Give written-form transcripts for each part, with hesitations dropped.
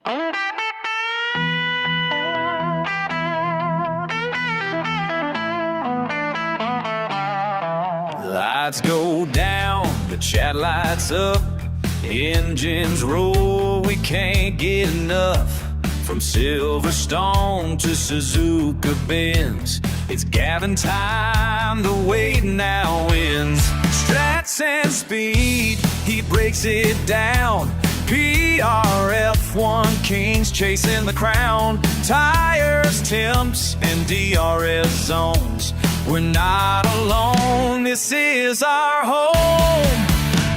Lights go down, the chat lights up, engines roar, we can't get enough. From Silverstone to Suzuka Benz, it's Gavin time, the wait now ends. Strats and speed, he breaks it down. PRF1 kings chasing the crown. Tires, temps, and DRS zones, we're not alone, this is our home.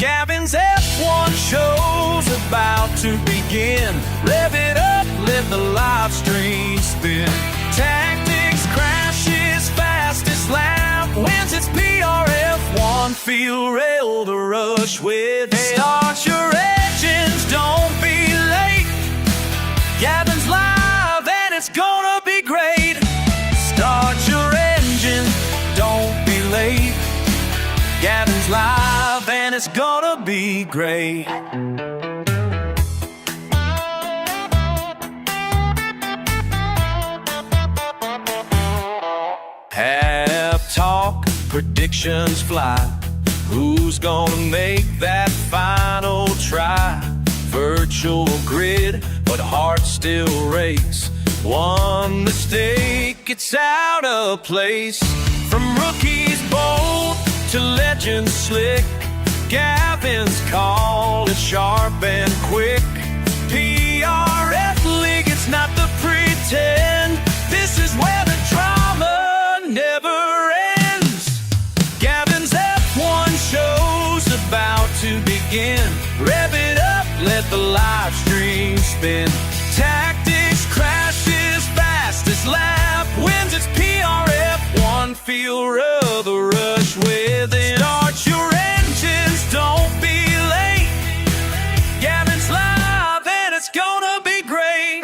Gavin's F1 show's about to begin. Rev it up, let the live stream spin. Tactics, crashes, fastest lap wins, it's PRF1. Feel rail to rush with. Start your engines, don't be late. Gavin's live and it's gonna be great. Start your engine, don't be late. Gavin's live and it's gonna be great. Pep talk, predictions fly. Who's gonna make that final try? Virtual grid, but hearts still race. One mistake, it's out of place. From rookies bold to legends slick, Gavin's call is sharp and quick. PRF League, it's not the pretend. This is where the drama never ends. Gavin's F1 show's about to begin. Rev it up, let the live stream spin. Tactics, crashes, fastest lap wins, it's PRF1. Feel the rush with it. Start your engines, don't be late. Gavin's live and it's gonna be great.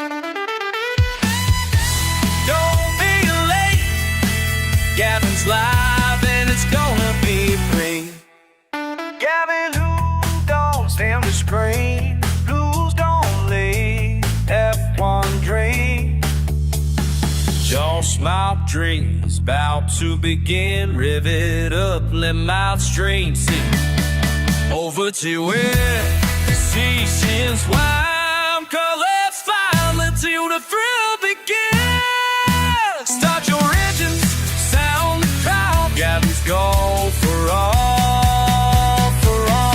Don't be late. Gavin's live and it's gonna be great. Gavin, who don't stand the screen, blues don't leave, F1 dream. Don't smile, dreams about to begin. Rev it up, let mouth stream sing. Over to where the seasons wild, colors file until the thrill begins. Start your engines, sound the crowd. Gavin's go for all, for all.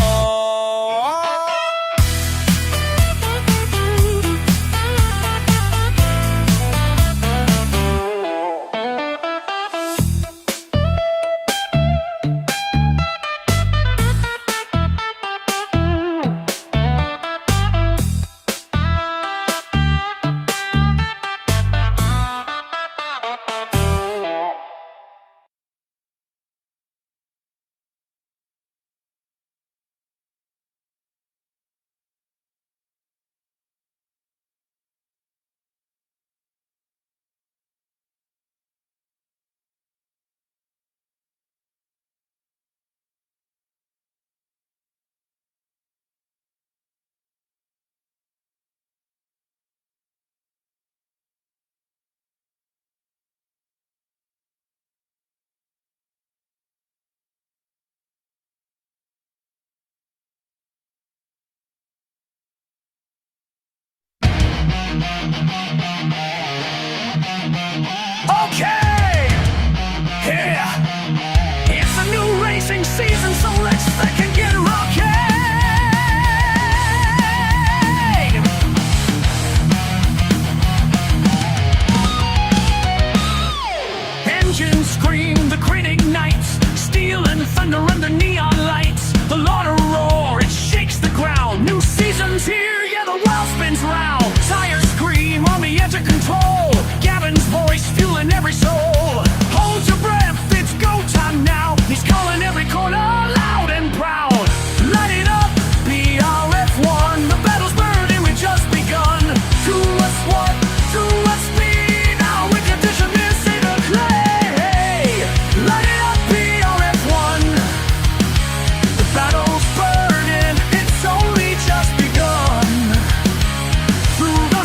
Okay, yeah, it's a new racing season, so let's fucking get rocking. Engines scream, the crane ignites, steel and thunder under neon lights. The Lauda roar, it shakes the ground. New season's here, yeah, the world spins round. Tires scream on the edge of control. Gavin's voice fueling every soul. Hold your breath, it's go time now. He's calling every corner loud and proud. Light it up, PRF1. The battle's burning, we've just begun. To us what? To us speed. Now we condition this in a clay. Light it up, PRF1. The battle's burning, it's only just begun. Through the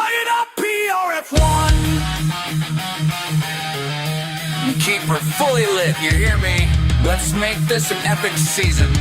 Light it up, PRF1. Keep her fully lit, you hear me? Let's make this an epic season.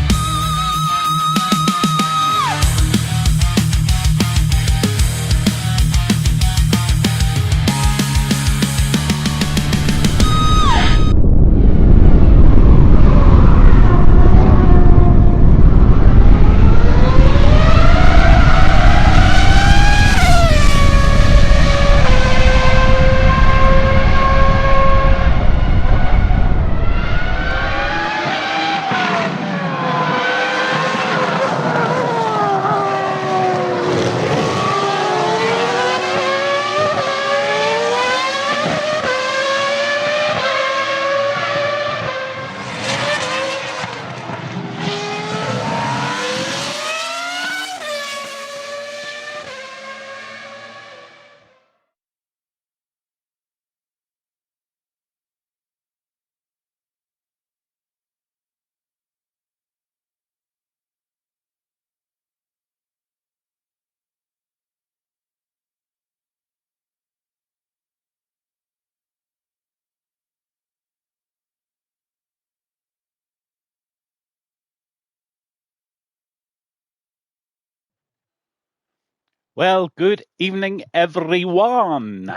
Well, good evening, everyone.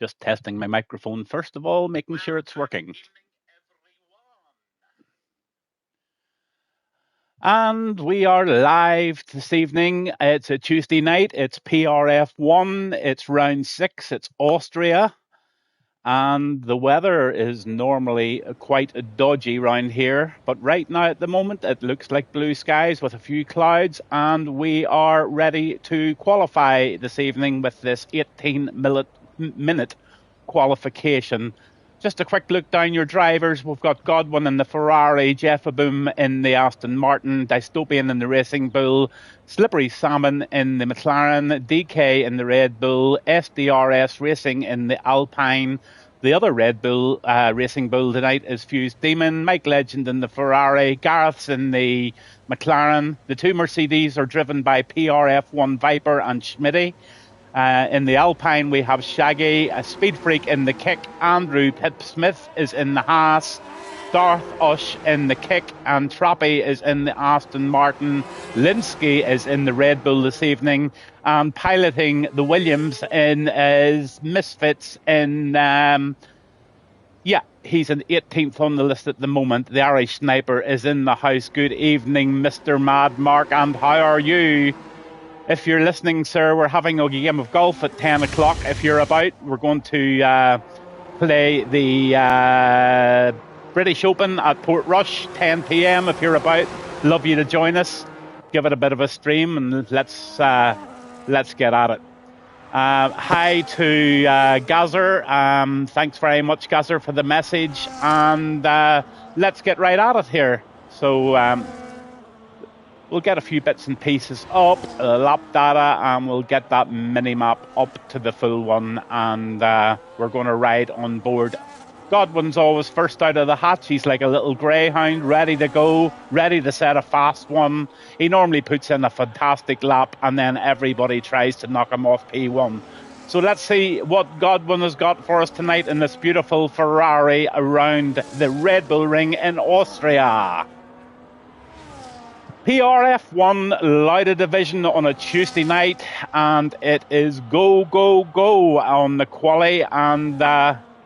Just testing my microphone first of all, making sure it's working. And we are live this evening. It's a Tuesday night. It's PRF1. It's round 6. It's Austria. And the weather is normally quite dodgy around here. But right now at the moment, it looks like blue skies with a few clouds. And we are ready to qualify this evening with this 18-minute qualification. Just a quick look down your drivers. We've got Godwin in the Ferrari, Jeffaboom in the Aston Martin, Dystopian in the Racing Bull, Slippery Salmon in the McLaren, DK in the Red Bull, SDRS Racing in the Alpine. The other Red Bull Racing Bull tonight is Fused Demon, Mike Legend in the Ferrari, Gareth's in the McLaren. The two Mercedes are driven by PRF1 Viper and Schmitty. In the Alpine, we have Shaggy, a Speed Freak in the Kick, Andrew Pip Smith is in the Haas, Darth Ush in the Kick, and Trappy is in the Aston Martin. Linsky is in the Red Bull this evening, and piloting the Williams in is Misfits in, he's an 18th on the list at the moment. The Irish Sniper is in the house. Good evening, Mr. Mad Mark, and how are you? If you're listening, sir, we're having a game of golf at 10 o'clock. If you're about, we're going to play the British Open at Portrush, 10 p.m. If you're about, love you to join us. Give it a bit of a stream and let's get at it. Hi to Gazer. Thanks very much, Gazer, for the message. And let's get right at it here. So we'll get a few bits and pieces up, lap data, and we'll get that mini-map up to the full one, and we're going to ride on board. Godwin's always first out of the hatch. He's like a little greyhound, ready to go, ready to set a fast one. He normally puts in a fantastic lap, and then everybody tries to knock him off P1. So let's see what Godwin has got for us tonight in this beautiful Ferrari around the Red Bull Ring in Austria. PRF1 Lauda division on a Tuesday night, and it is go, go, go on the quali, and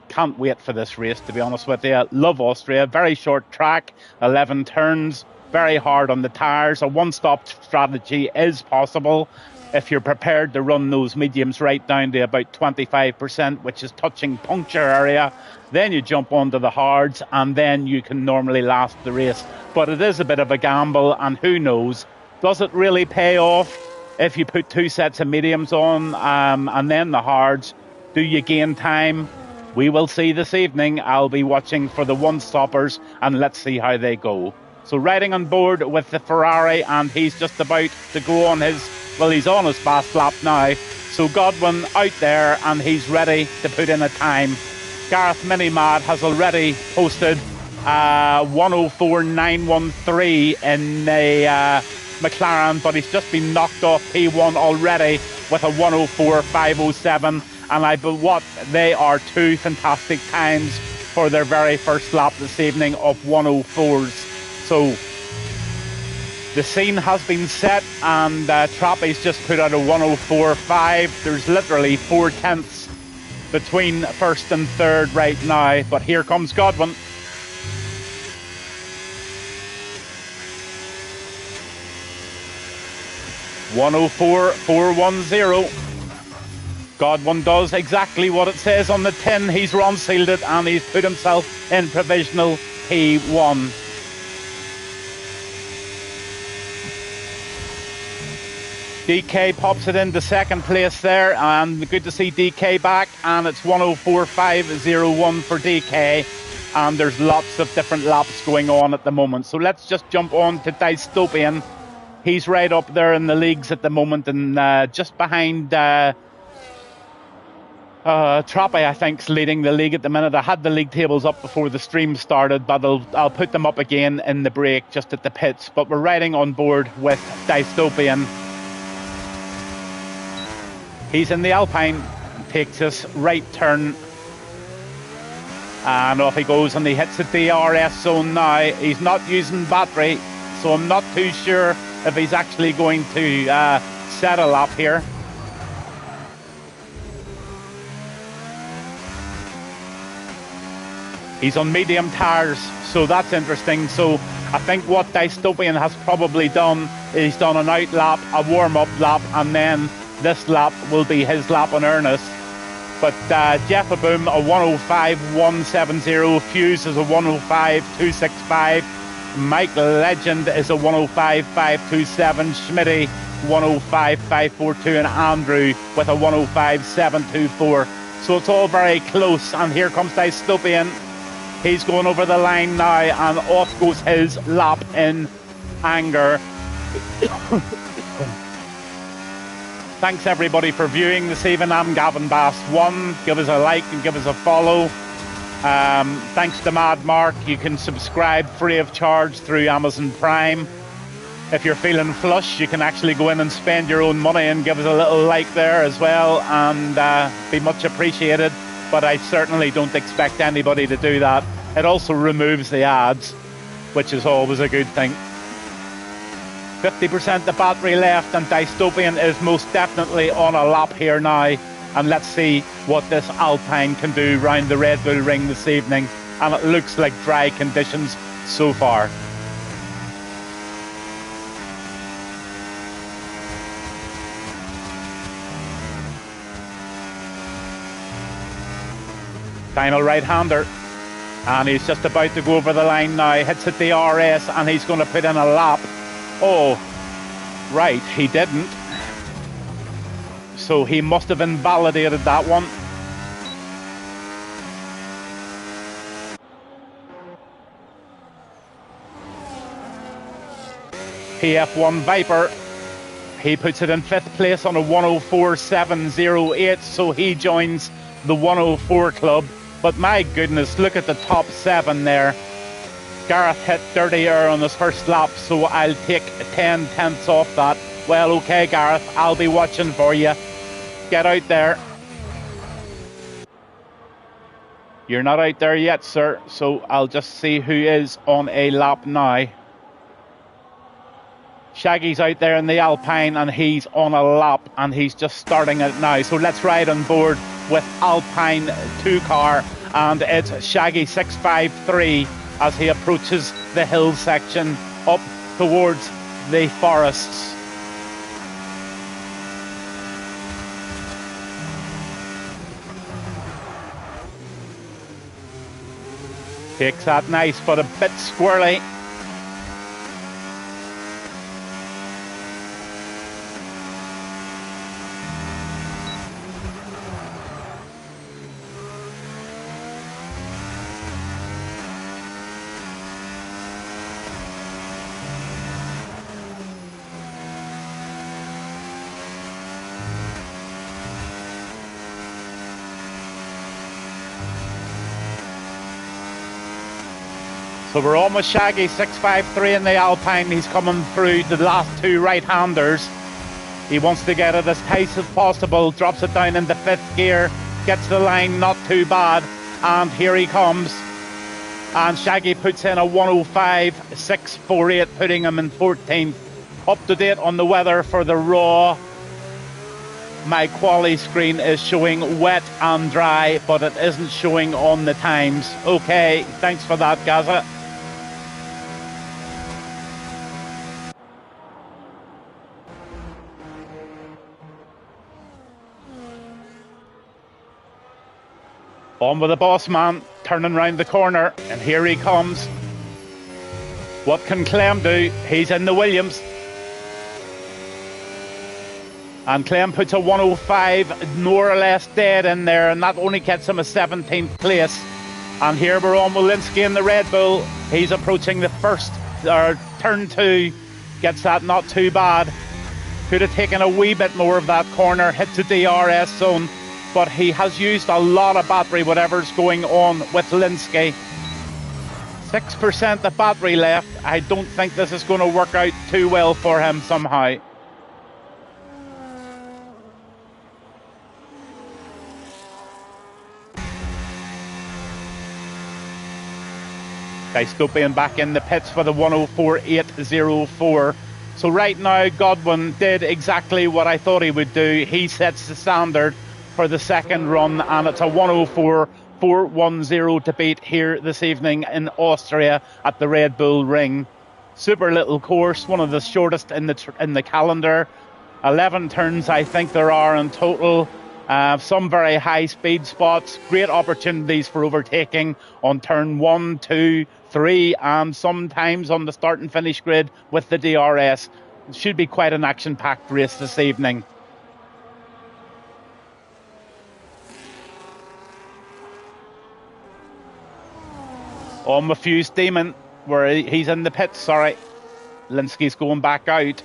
can't wait for this race, to be honest with you. Love Austria, very short track, 11 turns, very hard on the tyres. A one-stop strategy is possible if you're prepared to run those mediums right down to about 25%, which is touching puncture area. Then you jump onto the hards, and then you can normally last the race. But it is a bit of a gamble, and who knows, does it really pay off if you put two sets of mediums on and then the hards? Do you gain time? We will see this evening. I'll be watching for the one-stoppers, and let's see how they go. So riding on board with the Ferrari, and he's just about to go on his, well, he's on his fast lap now. So Godwin out there, and he's ready to put in a time. Gareth Minimad has already posted 104.913 in the McLaren, but he's just been knocked off P1 already with a 104.507, and they are two fantastic times for their very first lap this evening of 104s. So the scene has been set, and Trappy's just put out a 104.5. There's literally 4/10 between first and third right now, but here comes Godwin. (104.410). Godwin does exactly what it says on the tin. He's run sealed it, and he's put himself in provisional P1. DK pops it into second place there, and good to see DK back, and it's 104.501 for DK, and there's lots of different laps going on at the moment. So let's just jump on to Dystopian. He's right up there in the leagues at the moment, and just behind Trappy, I think, is leading the league at the minute. I had the league tables up before the stream started, but I'll put them up again in the break just at the pits. But we're riding on board with Dystopian. He's in the Alpine, takes his right turn, and off he goes, and he hits the DRS zone now. He's not using battery, so I'm not too sure if he's actually going to set a lap here. He's on medium tyres, so that's interesting. So I think what Dystopian has probably done is he's done an out lap, a warm-up lap, and then this lap will be his lap in earnest. But Jeff Aboom, a 105.170. Fuse is a 105.265. Mike Legend is a 105.527. Schmitty, 105.542. And Andrew with a 105.724. So it's all very close. And here comes Dystopian. He's going over the line now, and off goes his lap in anger. Thanks everybody for viewing this evening. I'm Gavin Bass 1. Give us a like and give us a follow. Thanks to Mad Mark. You can subscribe free of charge through Amazon Prime. If you're feeling flush, you can actually go in and spend your own money and give us a little like there as well, and be much appreciated. But I certainly don't expect anybody to do that. It also removes the ads, which is always a good thing. 50% the battery left, and Dystopian is most definitely on a lap here now. And let's see what this Alpine can do round the Red Bull Ring this evening. And it looks like dry conditions so far. Final right-hander, and he's just about to go over the line now. Hits the DRS, and he's going to put in a lap. Oh, right, he didn't. So he must have invalidated that one. PF1 Viper, he puts it in 5th place on a 104.708, so he joins the 104 club. But my goodness, look at the top 7 there. Gareth hit dirty air on his first lap, so I'll take 10 tenths off that. Well, okay, Gareth, I'll be watching for you. Get out there. You're not out there yet, sir, so I'll just see who is on a lap now. Shaggy's out there in the Alpine, and he's on a lap, and he's just starting it now. So let's ride on board with Alpine 2 car, and it's Shaggy 653 as he approaches the hill section up towards the forests. Takes that nice, but a bit squirrely. So we're almost Shaggy 653 in the Alpine. He's coming through the last 2 right-handers. He wants to get it as tight as possible, drops it down into 5th gear, gets the line not too bad, and here he comes. And Shaggy puts in a 105.648, putting him in 14th. Up to date on the weather for the Raw. My quali screen is showing wet and dry, but it isn't showing on the times. Okay, thanks for that, Gaza. On with the boss man, turning round the corner, and here he comes. What can Clem do? He's in the Williams. And Clem puts a 105 more or less dead in there, and that only gets him a 17th place. And here we're on Walensky in the Red Bull. He's approaching the first, or turn 2, gets that not too bad. Could have taken a wee bit more of that corner, hit the DRS zone, but he has used a lot of battery, whatever's going on with Linsky. 6% of battery left. I don't think this is going to work out too well for him somehow. Dystopian back in the pits for the 104.804. So right now, Godwin did exactly what I thought he would do. He sets the standard for the second run, and it's a 104.410 to beat here this evening in Austria at the Red Bull Ring. Super little course, one of the shortest in the calendar. 11 turns, I think there are in total. Some very high speed spots, great opportunities for overtaking on turn 1, 2, 3, and sometimes on the start and finish grid with the DRS. It should be quite an action-packed race this evening. On with Fuse Demon, where he's in the pits, sorry. Linsky's going back out.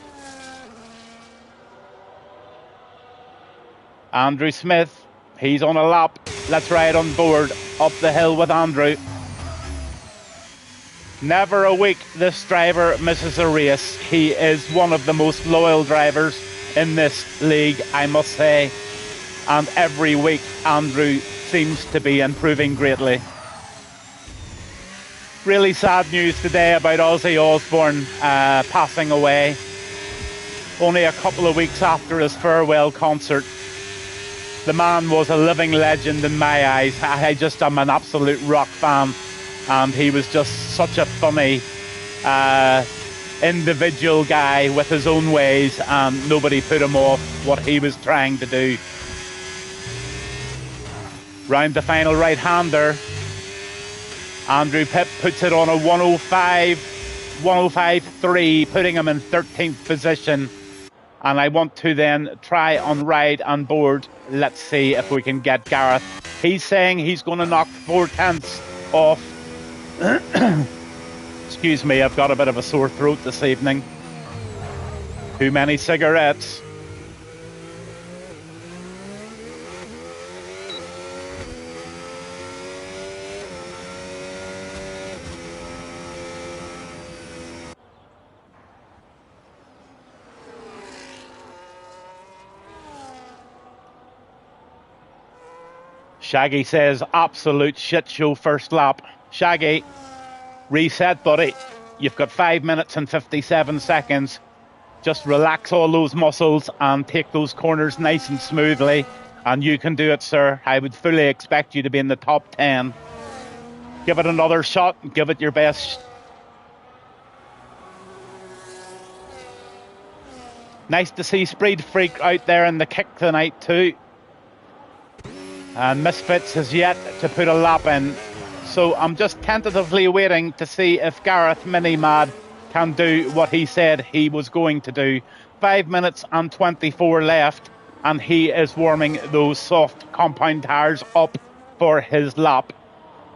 Andrew Smith, he's on a lap. Let's ride on board, up the hill with Andrew. Never a week this driver misses a race. He is one of the most loyal drivers in this league, I must say. And every week, Andrew seems to be improving greatly. Really sad news today about Ozzy Osbourne passing away. Only a couple of weeks after his farewell concert. The man was a living legend in my eyes. I just am an absolute rock fan. And he was just such a funny individual guy with his own ways, and nobody put him off what he was trying to do. Round the final right-hander. Andrew Pitt puts it on a 105.3, putting him in 13th position. And I want to then try and ride on board. Let's see if we can get Gareth. He's saying he's going to knock 4 tenths off. Excuse me, I've got a bit of a sore throat this evening. Too many cigarettes. Shaggy says, absolute shit show first lap. Shaggy, reset, buddy. You've got 5 minutes and 57 seconds. Just relax all those muscles and take those corners nice and smoothly. And you can do it, sir. I would fully expect you to be in the top 10. Give it another shot and give it your best. Nice to see Speed Freak out there in the kick tonight too. And Misfits has yet to put a lap in. So I'm just tentatively waiting to see if Gareth Minimad can do what he said he was going to do. 5 minutes and 24 left, and he is warming those soft compound tyres up for his lap.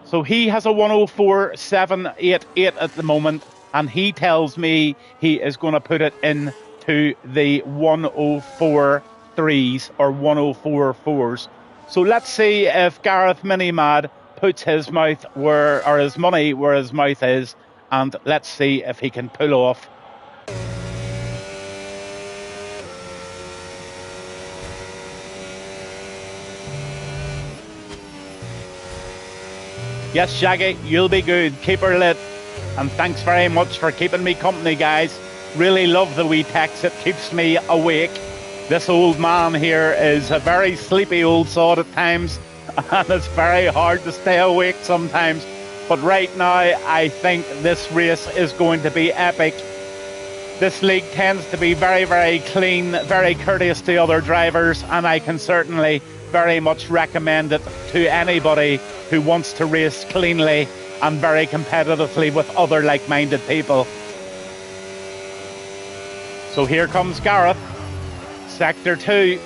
So he has a 104.788 at the moment, and he tells me he is going to put it into the 104.3s or 104.4s. So let's see if Gareth Minimad puts his money where his mouth is, and let's see if he can pull off. Yes, Shaggy, you'll be good. Keep her lit. And thanks very much for keeping me company, guys. Really love the wee text. It keeps me awake. This old man here is a very sleepy old sod at times, and it's very hard to stay awake sometimes. But right now, I think this race is going to be epic. This league tends to be very, very clean, very courteous to other drivers, and I can certainly very much recommend it to anybody who wants to race cleanly and very competitively with other like-minded people. So here comes Gareth, Sector 2.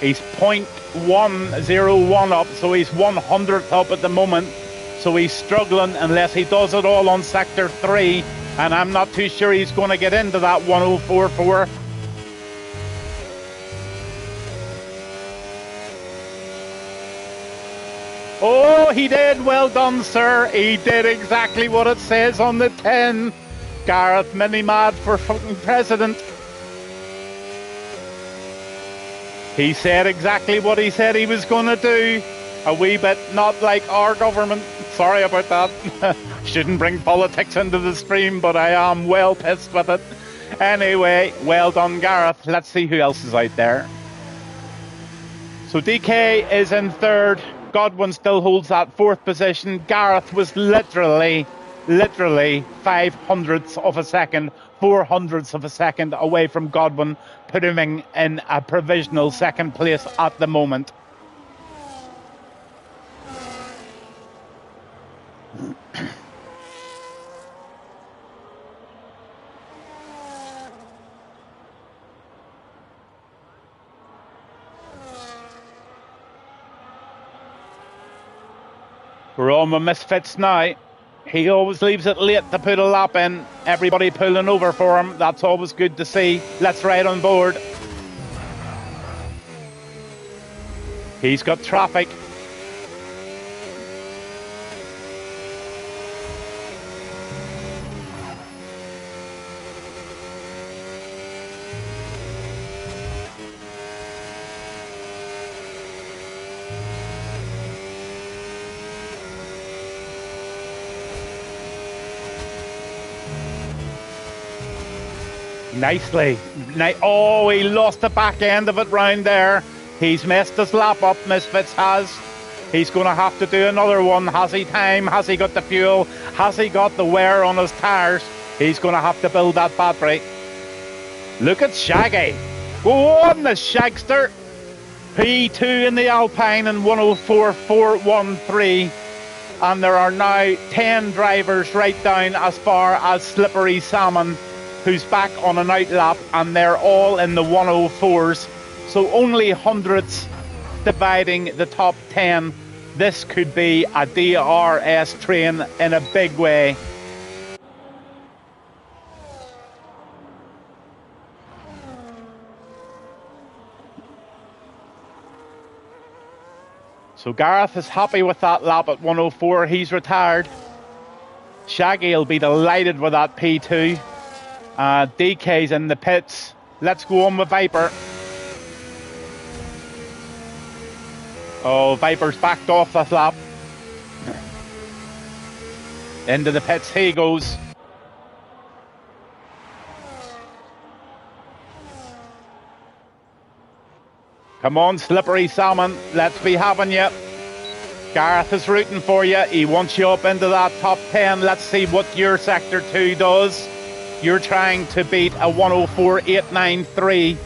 He's 0.101 up, so he's 100th up at the moment. So he's struggling unless he does it all on Sector 3. And I'm not too sure he's going to get into that 104.4. Oh, he did. Well done, sir. He did exactly what it says on the 10. Gareth mini-mad for fucking president. He said exactly what he said he was going to do. A wee bit not like our government. Sorry about that. Shouldn't bring politics into the stream, but I am well pissed with it. Anyway, well done, Gareth. Let's see who else is out there. So DK is in 3rd. Godwin still holds that 4th position. Gareth was literally 500ths of a second, 400ths of a second away from Godwin, putting him in a provisional 2nd place at the moment. We're on with Misfits now. He always leaves it late to put a lap in. Everybody pulling over for him. That's always good to see. Let's ride on board. He's got traffic. Nicely. Oh, he lost the back end of it round there. He's messed his lap up, Misfits has. He's going to have to do another one. Has he time? Has he got the fuel? Has he got the wear on his tyres? He's going to have to build that battery. Look at Shaggy. Go on, the Shagster. P2 in the Alpine and 104.413. And there are now 10 drivers right down as far as Slippery Salmon, who's back on an outlap, and they're all in the 104s. So only hundreds dividing the top 10. This could be a DRS train in a big way. So Gareth is happy with that lap at 104. He's retired. Shaggy will be delighted with that P2. DK's in the pits. Let's go on with Viper. Oh, Viper's backed off this lap. Into the pits he goes. Come on, Slippery Salmon. Let's be having you. Gareth is rooting for you. He wants you up into that top 10. Let's see what your Sector 2 does. You're trying to beat a 104.893.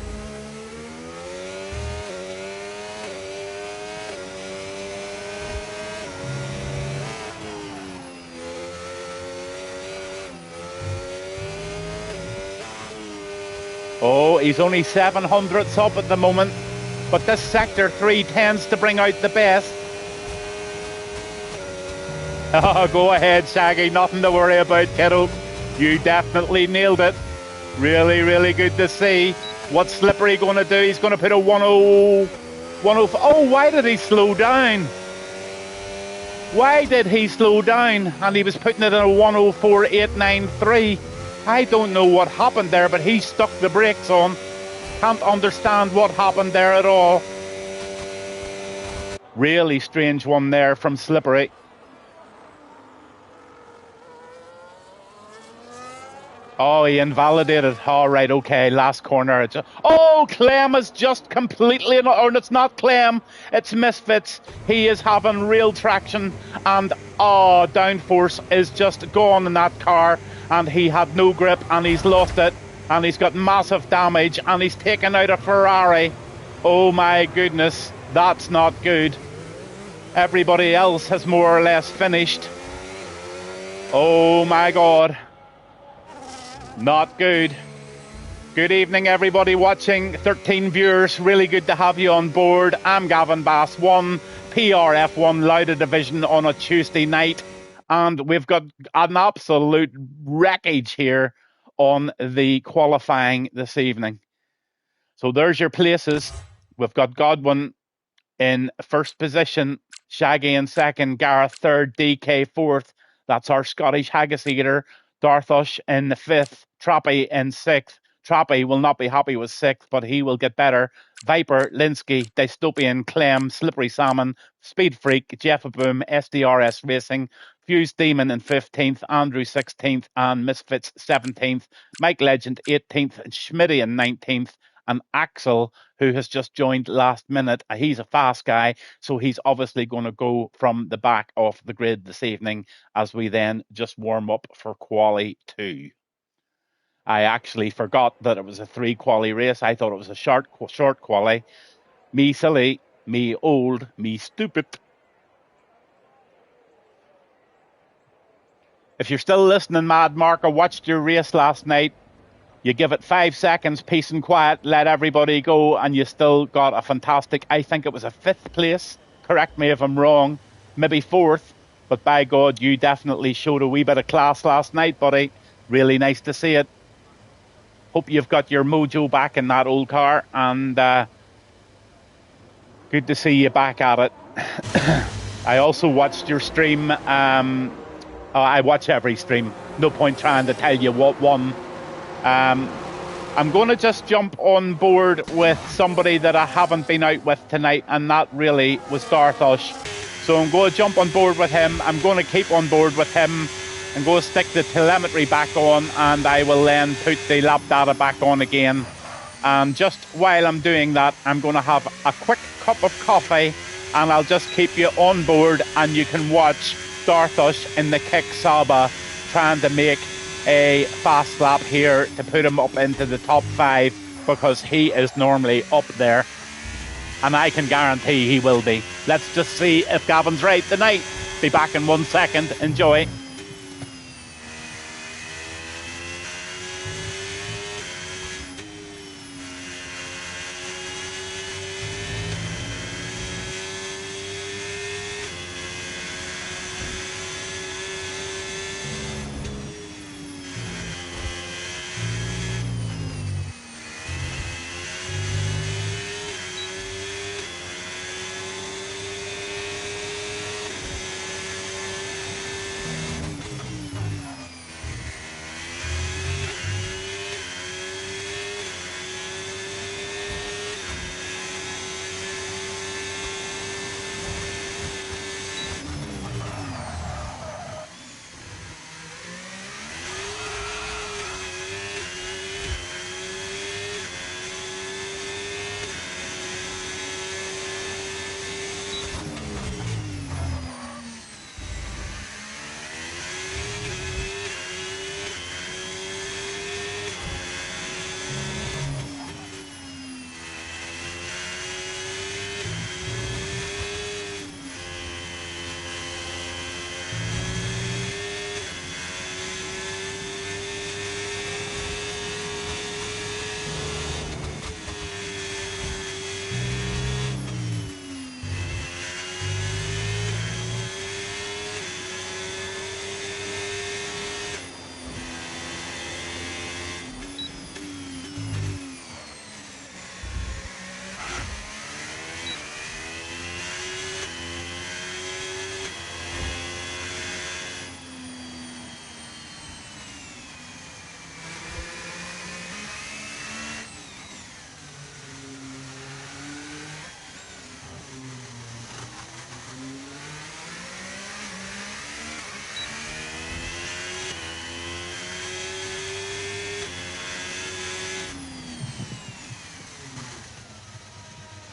Oh, he's only 700ths up at the moment, but this Sector 3 tends to bring out the best. Oh, go ahead, Shaggy. Nothing to worry about, kiddo. You definitely nailed it. Really, really good to see. What's Slippery going to do? He's going to put a 105. Oh, why did he slow down? Why did he slow down? And he was putting it in a 104.893. I don't know what happened there, but he stuck the brakes on. Can't understand what happened there at all. Really strange one there from Slippery. Oh, he invalidated. All right, okay, last corner. Oh, Clem is just completely... Or it's not Clem, it's Misfits. He is having real traction. And, oh, downforce is just gone in that car. And he had no grip, and he's lost it. And he's got massive damage, and he's taken out a Ferrari. Oh, my goodness, that's not good. Everybody else has more or less finished. Oh, my God. Not good. Good evening, everybody watching. 13 viewers, really good to have you on board. I'm Gavin Bass, PRF1 Lauda division on a Tuesday night. And we've got an absolute wreckage here on the qualifying this evening. So there's your places. We've got Godwin in first position, Shaggy in second, Gareth third, DK fourth. That's our Scottish Haggis Eater. Darthush in the fifth, Trappy in sixth. Trappy will not be happy with sixth, but he will get better. Viper, Linsky, Dystopian, Clem, Slippery Salmon, Speed Freak, Jeffaboom, SDRS Racing, Fuse Demon in 15th, Andrew 16th, and Misfits 17th, Mike Legend 18th, and Schmitty in 19th, and Axel, who has just joined last minute. He's a fast guy, so he's obviously going to go from the back of the grid this evening as we then just warm up for Quali 2. I actually forgot that it was a 3 quali race. I thought it was a short quali. Me silly, me old, me stupid. If you're still listening, Mad Mark, I watched your race last night. You give it 5 seconds, peace and quiet, let everybody go, and you still got a fantastic, I think it was a 5th place. Correct me if I'm wrong. Maybe 4th. But by God, you definitely showed a wee bit of class last night, buddy. Really nice to see it. Hope you've got your mojo back in that old car, and good to see you back at it. I also watched your stream. I watch every stream. No point trying to tell you what won. I'm going to just jump on board with somebody that I haven't been out with tonight, and that really was Darthush. So I'm going to jump on board with him. I'm going to keep on board with him and go stick the telemetry back on, and I will then put the lap data back on again. And just while I'm doing that, I'm going to have a quick cup of coffee, and I'll just keep you on board, and you can watch Darthush in the Kick Saba trying to make a fast lap here to put him up into the top 5, because he is normally up there, and I can guarantee he will be. Let's just see if Gavin's right tonight. Be back in 1 second. Enjoy.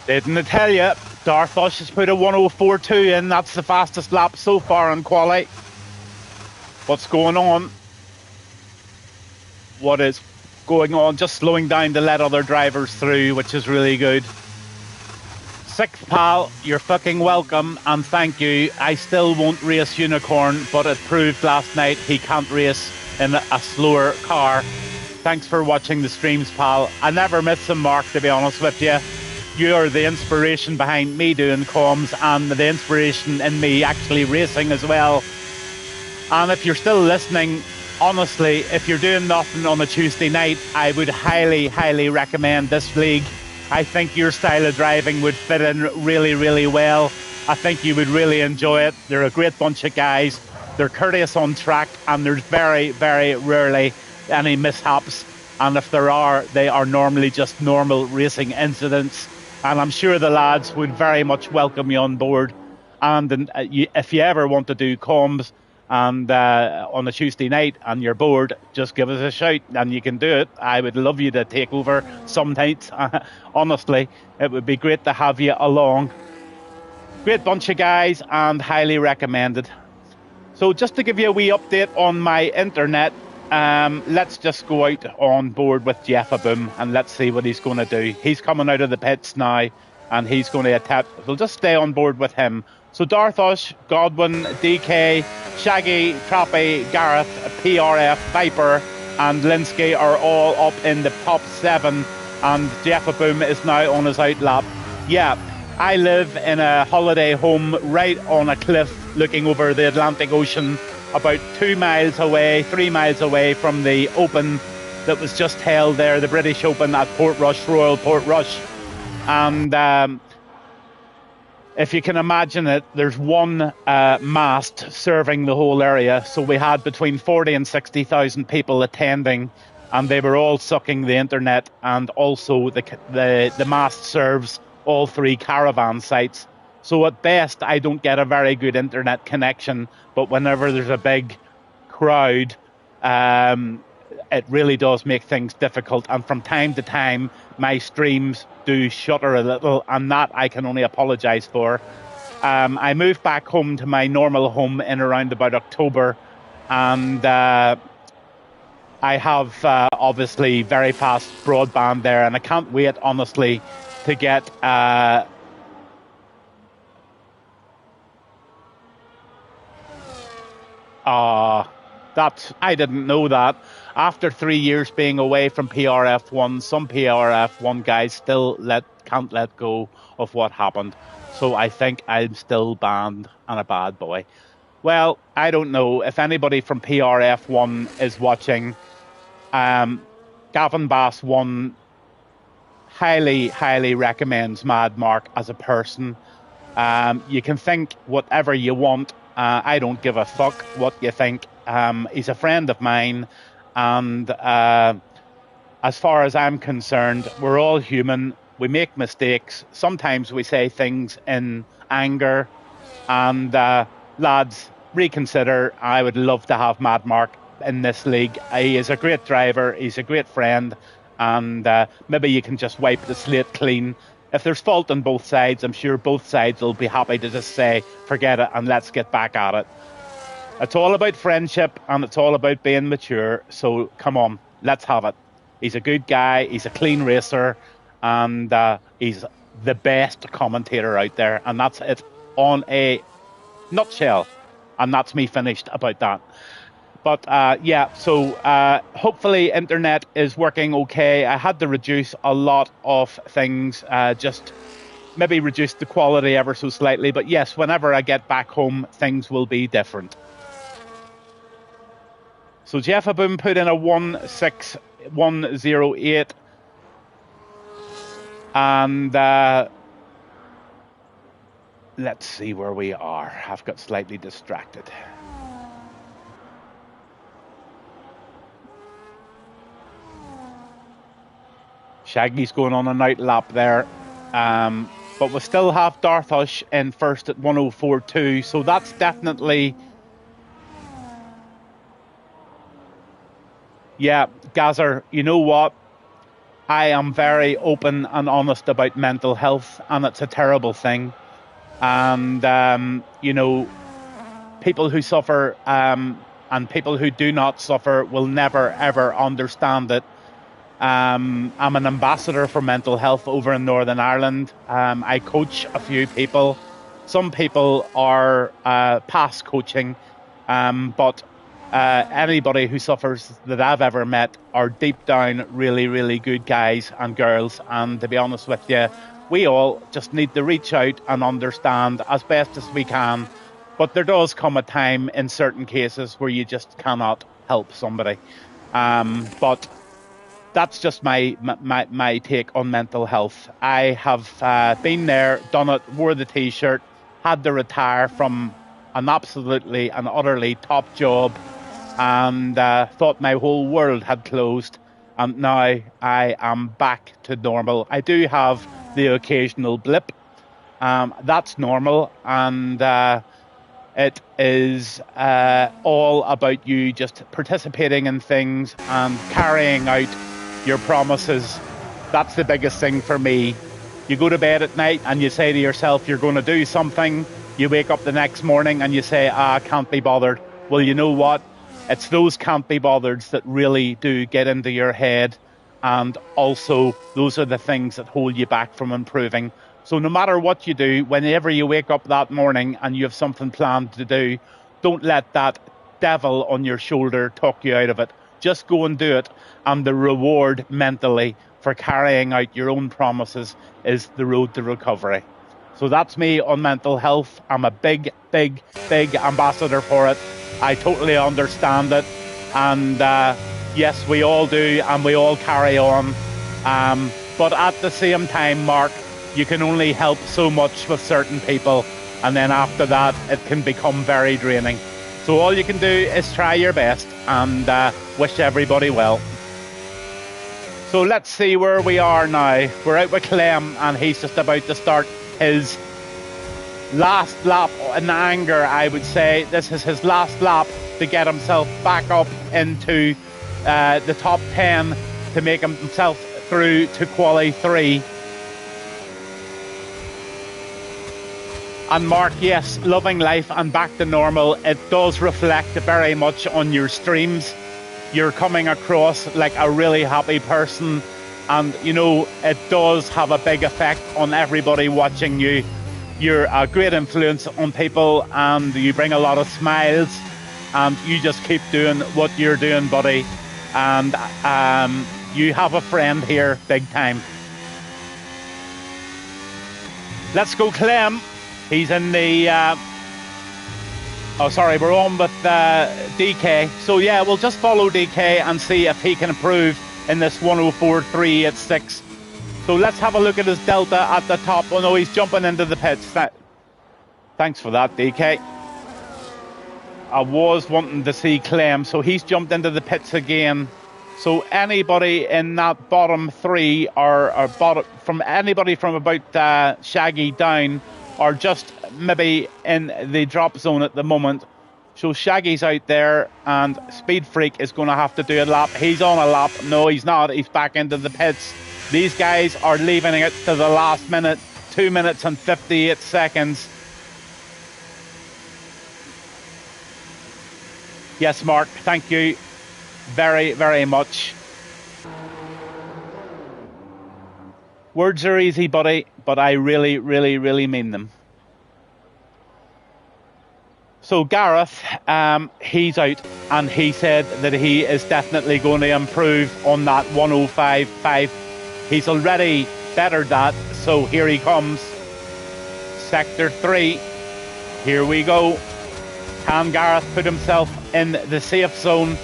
Didn't I tell you? Darthush has put a 104.2 in. That's the fastest lap so far in quali. What's going on? What is going on? Just slowing down to let other drivers through, which is really good. Sixth pal, you're fucking welcome and thank you. I still won't race Unicorn, but it proved last night he can't race in a slower car. Thanks for watching the streams, pal. I never miss them, Mark, to be honest with you. You're the inspiration behind me doing comms and the inspiration in me actually racing as well. And if you're still listening, honestly, if you're doing nothing on a Tuesday night, I would highly, highly recommend this league. I think your style of driving would fit in really, really well. I think you would really enjoy it. They're a great bunch of guys. They're courteous on track, and there's very, very rarely any mishaps. And if there are, they are normally just normal racing incidents. And I'm sure the lads would very much welcome you on board. And if you ever want to do comms and on a Tuesday night and you're bored, just give us a shout and you can do it. I would love you to take over some nights. Honestly, it would be great to have you along. Great bunch of guys and highly recommended. So just to give you a wee update on my internet, let's just go out on board with Jeffaboom and let's see what he's going to do. He's coming out of the pits now and he's going to attack. We'll just stay on board with him. So Darthush, Godwin, DK, Shaggy, Trappy, Gareth, PRF, Viper and Linsky are all up in the top 7 and Jeffaboom is now on his outlap. Yeah, I live in a holiday home right on a cliff looking over the Atlantic Ocean, about 2 miles away, 3 miles away from the Open that was just held there, the British Open at Portrush, Royal Portrush. And if you can imagine it, there's one mast serving the whole area. So we had between 40 and 60,000 people attending, and they were all sucking the internet. And also the mast serves all 3 caravan sites. So at best, I don't get a very good internet connection. But whenever there's a big crowd, it really does make things difficult. And from time to time, my streams do shutter a little, and that I can only apologise for. I moved back home to my normal home in around about October, and I have obviously very fast broadband there, and I can't wait, honestly, to get I didn't know that. After 3 years being away from PRF1, some PRF1 guys still can't let go of what happened. So I think I'm still banned and a bad boy. Well, I don't know if anybody from PRF1 is watching. Gavin Bass 1 highly, highly recommends Mad Mark as a person. You can think whatever you want. I don't give a fuck what you think. He's a friend of mine, and as far as I'm concerned, we're all human. We make mistakes. Sometimes we say things in anger, and lads, reconsider. I would love to have Mad Mark in this league. He is a great driver. He's a great friend, and maybe you can just wipe the slate clean. If there's fault on both sides, I'm sure both sides will be happy to just say, forget it, and let's get back at it. It's all about friendship, and it's all about being mature, so come on, let's have it. He's a good guy, he's a clean racer, and he's the best commentator out there, and that's it on a nutshell, and that's me finished about that. But so hopefully internet is working okay. I had to reduce a lot of things, just maybe reduce the quality ever so slightly. But yes, whenever I get back home, things will be different. So Jeffaboom put in a 16108. And let's see where we are. I've got slightly distracted. Shaggy's going on a night lap there. But we still have Darthush in first at 104.2. So that's definitely... Yeah, Gazer, you know what? I am very open and honest about mental health, and it's a terrible thing. And, you know, people who suffer and people who do not suffer will never, ever understand it. I'm an ambassador for mental health over in Northern Ireland. I coach a few people. Some people are past coaching, but anybody who suffers that I've ever met are deep down really, really good guys and girls. And to be honest with you, we all just need to reach out and understand as best as we can. But there does come a time in certain cases where you just cannot help somebody. But that's just my take on mental health. I have been there, done it, wore the T-shirt, had to retire from an absolutely and utterly top job, and thought my whole world had closed. And now I am back to normal. I do have the occasional blip. That's normal, and it is all about you just participating in things and carrying out your promises. That's the biggest thing for me. You go to bed at night and you say to yourself you're going to do something. You wake up the next morning and you say, I can't be bothered. Well, you know what? It's those can't be bothered that really do get into your head. And also, those are the things that hold you back from improving. So no matter what you do, whenever you wake up that morning and you have something planned to do, don't let that devil on your shoulder talk you out of it. Just go and do it. And the reward mentally for carrying out your own promises is the road to recovery. So that's me on mental health. I'm a big, big, big ambassador for it. I totally understand it. And yes, we all do, and we all carry on. But at the same time, Mark, you can only help so much with certain people. And then after that, it can become very draining. So all you can do is try your best and wish everybody well. So let's see where we are now. We're out with Clem, and he's just about to start his last lap in anger, I would say. This is his last lap to get himself back up into the top 10 to make himself through to quali 3. And Mark, yes, loving life and back to normal. It does reflect very much on your streams. You're coming across like a really happy person. And, you know, it does have a big effect on everybody watching you. You're a great influence on people, and you bring a lot of smiles. And you just keep doing what you're doing, buddy. And you have a friend here, big time. Let's go, Clem. He's in the... we're on with DK. So yeah, we'll just follow DK and see if he can improve in this 104.386. So let's have a look at his delta at the top. Oh no, he's jumping into the pits. Thanks for that, DK. I was wanting to see Clem, so he's jumped into the pits again. So anybody in that bottom 3 or bottom, from anybody from about Shaggy down, are just maybe in the drop zone at the moment. So Shaggy's out there, and Speed Freak is going to have to do a lap. He's on a lap. No, he's not. He's back into the pits. These guys are leaving it to the last minute. 2 minutes and 58 seconds. Yes, Mark, thank you very, very much. Words are easy, buddy, but I really, really, really mean them. So Gareth, he's out, and he said that he is definitely going to improve on that 105.5. He's already bettered that, so here he comes. Sector 3, here we go. Can Gareth put himself in the safe zone?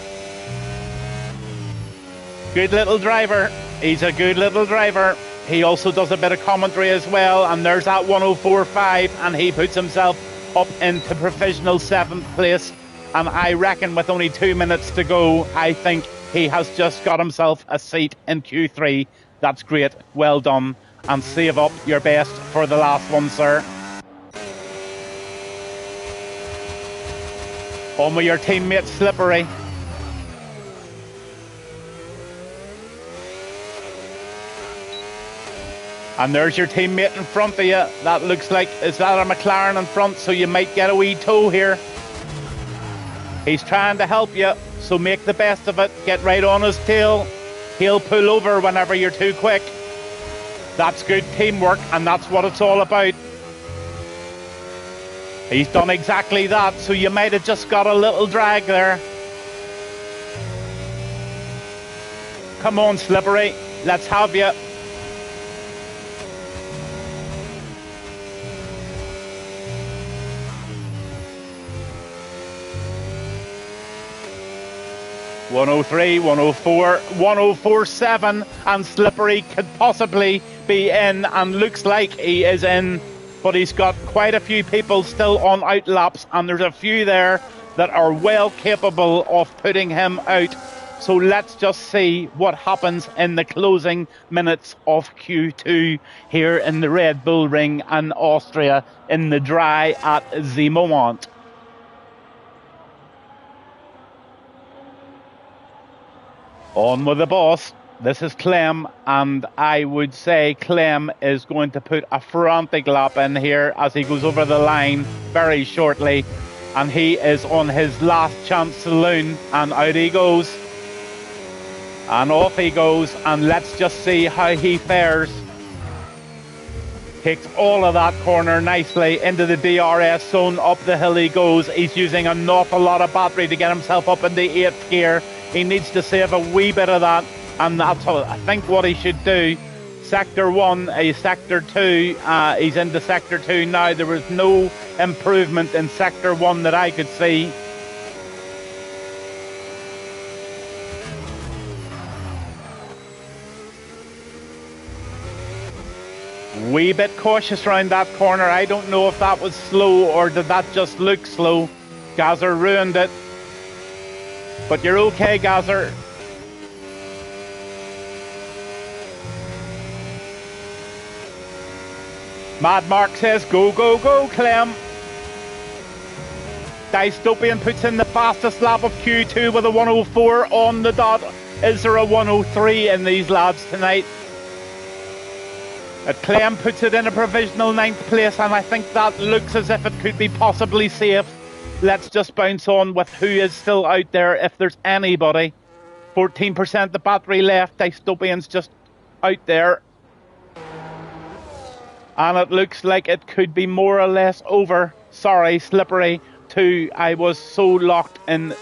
Good little driver. He's a good little driver. He also does a bit of commentary as well, and there's that 104.5, and he puts himself up into provisional 7th place. And I reckon with only 2 minutes to go, I think he has just got himself a seat in Q3. That's great. Well done. And save up your best for the last one, sir. On with your teammate Slippery. And there's your teammate in front of you. That looks like, is that a McLaren in front? So you might get a wee tow here. He's trying to help you, so make the best of it. Get right on his tail. He'll pull over whenever you're too quick. That's good teamwork, and that's what it's all about. He's done exactly that, so you might have just got a little drag there. Come on, Slippery. Let's have you. (103, 104, 104.7), and Slippery could possibly be in, and looks like he is in, but he's got quite a few people still on out laps, and there's a few there that are well capable of putting him out. So let's just see what happens in the closing minutes of Q2 here in the Red Bull Ring in Austria in the dry at the moment. On with the boss. This is Clem, and I would say Clem is going to put a frantic lap in here as he goes over the line very shortly, and he is on his last chance saloon, and out he goes. And off he goes, and let's just see how he fares. Takes all of that corner nicely into the DRS zone. Up the hill he goes. He's using an awful lot of battery to get himself up in the 8th gear. He needs to save a wee bit of that, and that's I think what he should do. Sector 1, Sector 2, he's into Sector 2 now. There was no improvement in Sector 1 that I could see. Wee bit cautious around that corner. I don't know if that was slow or did that just look slow. Gazzer ruined it. But you're okay, Gazzer. Mad Mark says, go, go, go, Clem. Dystopian puts in the fastest lap of Q2 with a 104 on the dot. Is there a 103 in these lads tonight? Clem puts it in a provisional 9th place, and I think that looks as if it could be possibly safe. Let's just bounce on with who is still out there, if there's anybody. 14% the battery left. Dystopian's just out there. And it looks like it could be more or less over. Sorry, Slippery, too. I was so locked in.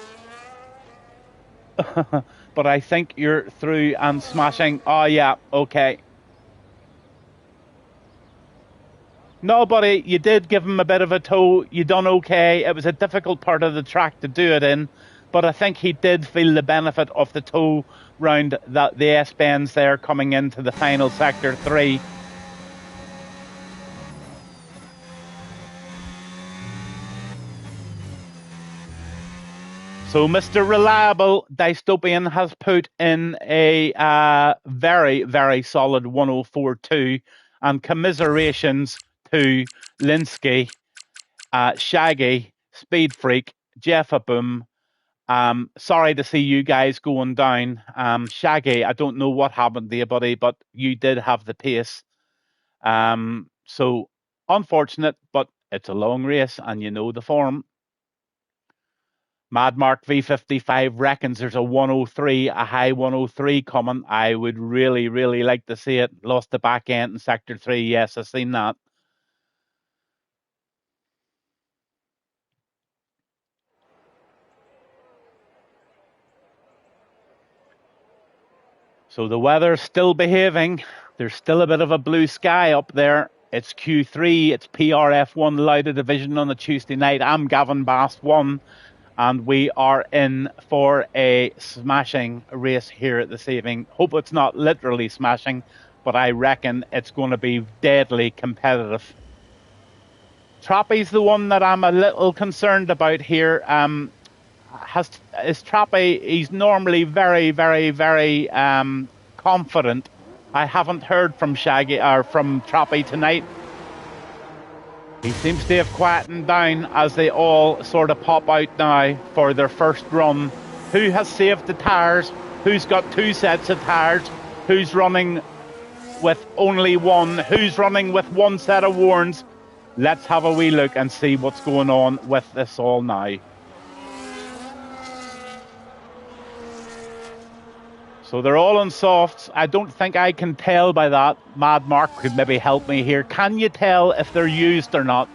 But I think you're through and smashing. Oh, yeah, okay. No, buddy, you did give him a bit of a tow. You done okay. It was a difficult part of the track to do it in, but I think he did feel the benefit of the tow round the S-bends there coming into the final Sector 3. So Mr. Reliable Dystopian has put in a very, very solid 104.2, and commiserations to Linsky, Shaggy, Speed Freak, Jeffaboom. Sorry to see you guys going down. Shaggy, I don't know what happened to you, buddy, but you did have the pace. So unfortunate, but it's a long race and you know the form. Mad Mark V55 reckons there's a 103, a high 103 coming. I would really, really like to see it. Lost the back end in Sector 3. Yes, I've seen that. So the weather's still behaving. There's still a bit of a blue sky up there. It's Q3. It's PRF1 Lauda Division on a Tuesday night. I'm Gavin Bass 1. And we are in for a smashing race here this evening. Hope it's not literally smashing, but I reckon it's going to be deadly competitive. Trappy's the one that I'm a little concerned about here. Is Trappy? He's normally very, very, very confident. I haven't heard from Shaggy or from Trappy tonight. He seems to have quietened down as they all sort of pop out now for their first run. Who has saved the tyres? Who's got 2 sets of tyres? Who's running with only one? Who's running with one set of warns? Let's have a wee look and see what's going on with this all now. So they're all on softs. I don't think I can tell by that. Mad Mark could maybe help me here. Can you tell if they're used or not?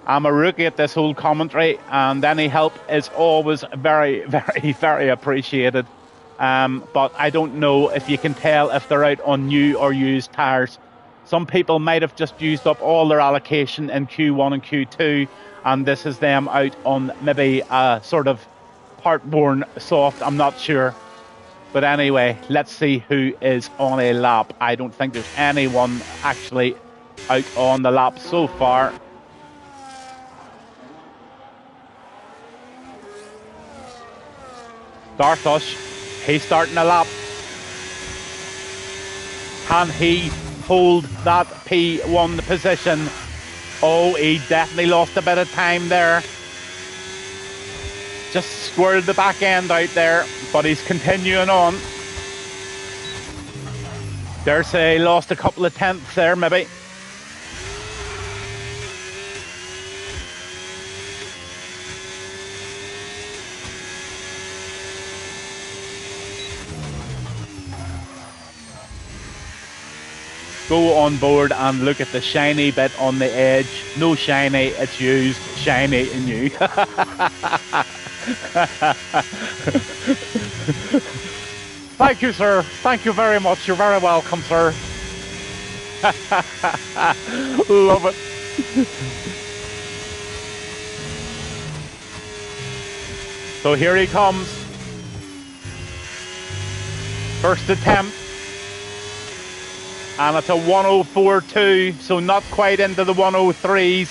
I'm a rookie at this whole commentary, and any help is always very, very, very appreciated. But I don't know if you can tell if they're out on new or used tyres. Some people might have just used up all their allocation in Q1 and Q2, and this is them out on maybe a sort of part-worn soft. I'm not sure. But anyway, let's see who is on a lap. I don't think there's anyone actually out on the lap so far. Darthush, he's starting a lap. Can he hold that P1 position? Oh, he definitely lost a bit of time there. Just squirreled the back end out there, but he's continuing on. Dare say he lost a couple of tenths there, maybe. Go on board and look at the shiny bit on the edge. No shiny, it's used. Shiny and new. Thank you, sir. Thank you very much. You're very welcome, sir. Love it. So here he comes. First attempt. And it's a 104.2, so not quite into the 103s.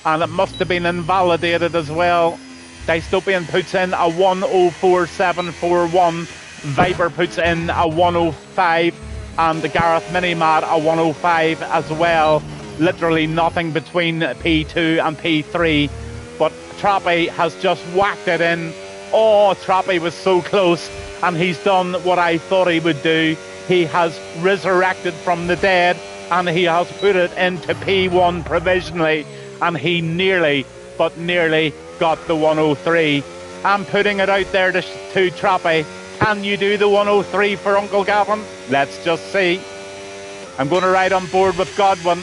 And it must have been invalidated as well. Dystopian puts in a 104.741. Viper puts in a 105. And the Gareth Minimad a 105 as well. Literally nothing between P2 and P3. But Trappy has just whacked it in. Oh, Trappy was so close. And he's done what I thought he would do. He has resurrected from the dead, and he has put it into P1 provisionally, and he nearly, but nearly got the 103. I'm putting it out there to Trappy. Can you do the 103 for Uncle Gavin? Let's just see. I'm going to ride on board with Godwin.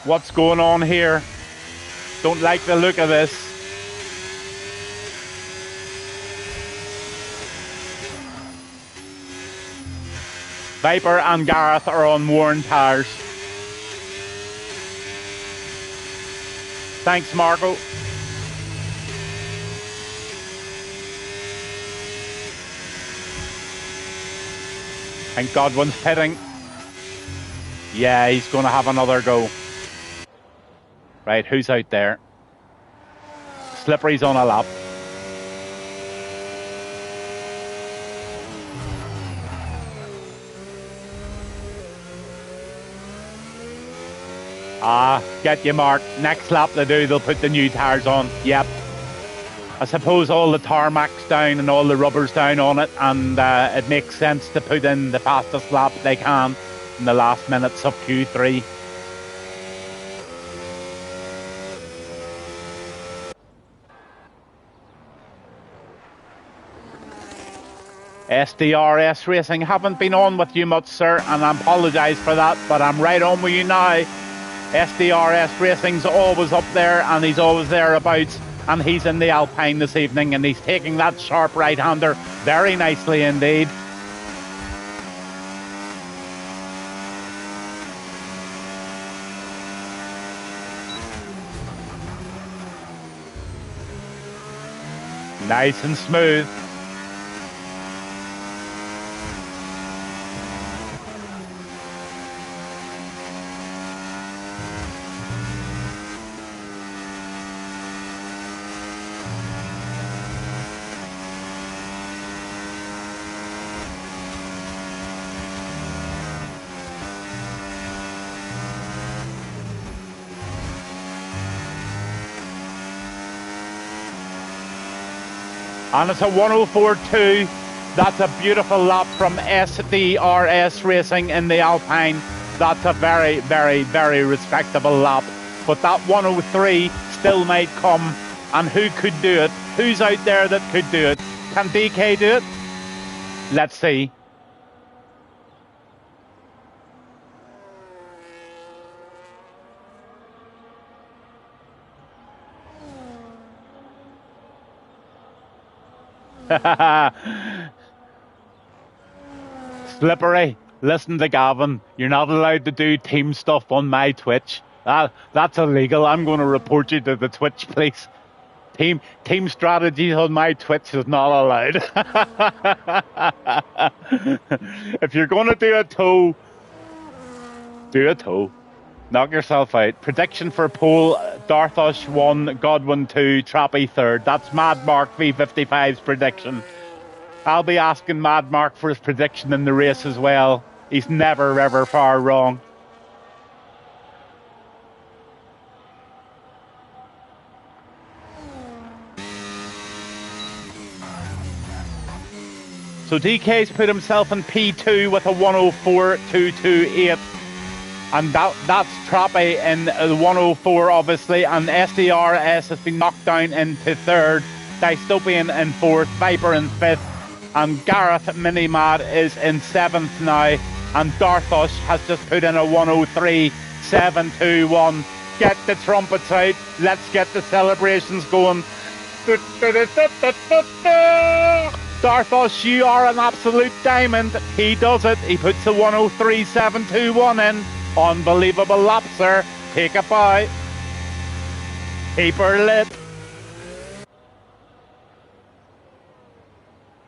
What's going on here? Don't like the look of this. Viper and Gareth are on worn tyres. Thanks, Marco. And Godwin's hitting. Yeah, he's going to have another go. Right, who's out there? Slippery's on a lap. Get you, Mark. Next lap they'll put the new tyres on. Yep. I suppose all the tarmac's down and all the rubber's down on it, and it makes sense to put in the fastest lap they can in the last minutes of Q3. SDRS Racing haven't been on with you much, sir, and I apologise for that, but I'm right on with you now. SDRS Racing's always up there, and he's always thereabouts, and he's in the Alpine this evening, and he's taking that sharp right-hander very nicely indeed. Nice and smooth. And it's a 104.2. That's a beautiful lap from SDRS Racing in the Alpine. That's a very, very, very respectable lap. But that 103 still might come. And who could do it? Who's out there that could do it? Can DK do it? Let's see. Slippery. Listen to Gavin. You're not allowed to do team stuff on my Twitch. That's illegal. I'm going to report you to the Twitch police. Team strategies on my Twitch is not allowed. If you're going to do a toe, do a toe. Knock yourself out. Prediction for pole: Darthosh 1, Godwin 2, Trappy 3rd. That's Mad Mark V55's prediction. I'll be asking Mad Mark for his prediction in the race as well. He's never ever far wrong. So DK's put himself in P2 with a 104.228. And that's Trappy in the 104, obviously. And SDRS has been knocked down into 3rd. Dystopian in 4th. Viper in 5th. And Gareth Minimad is in 7th now. And Darthosh has just put in a 103.721. Get the trumpets out. Let's get the celebrations going. Darthosh, you are an absolute diamond. He does it. He puts a 103.721 in. Unbelievable lap, sir. Take a bow. Keep her lit.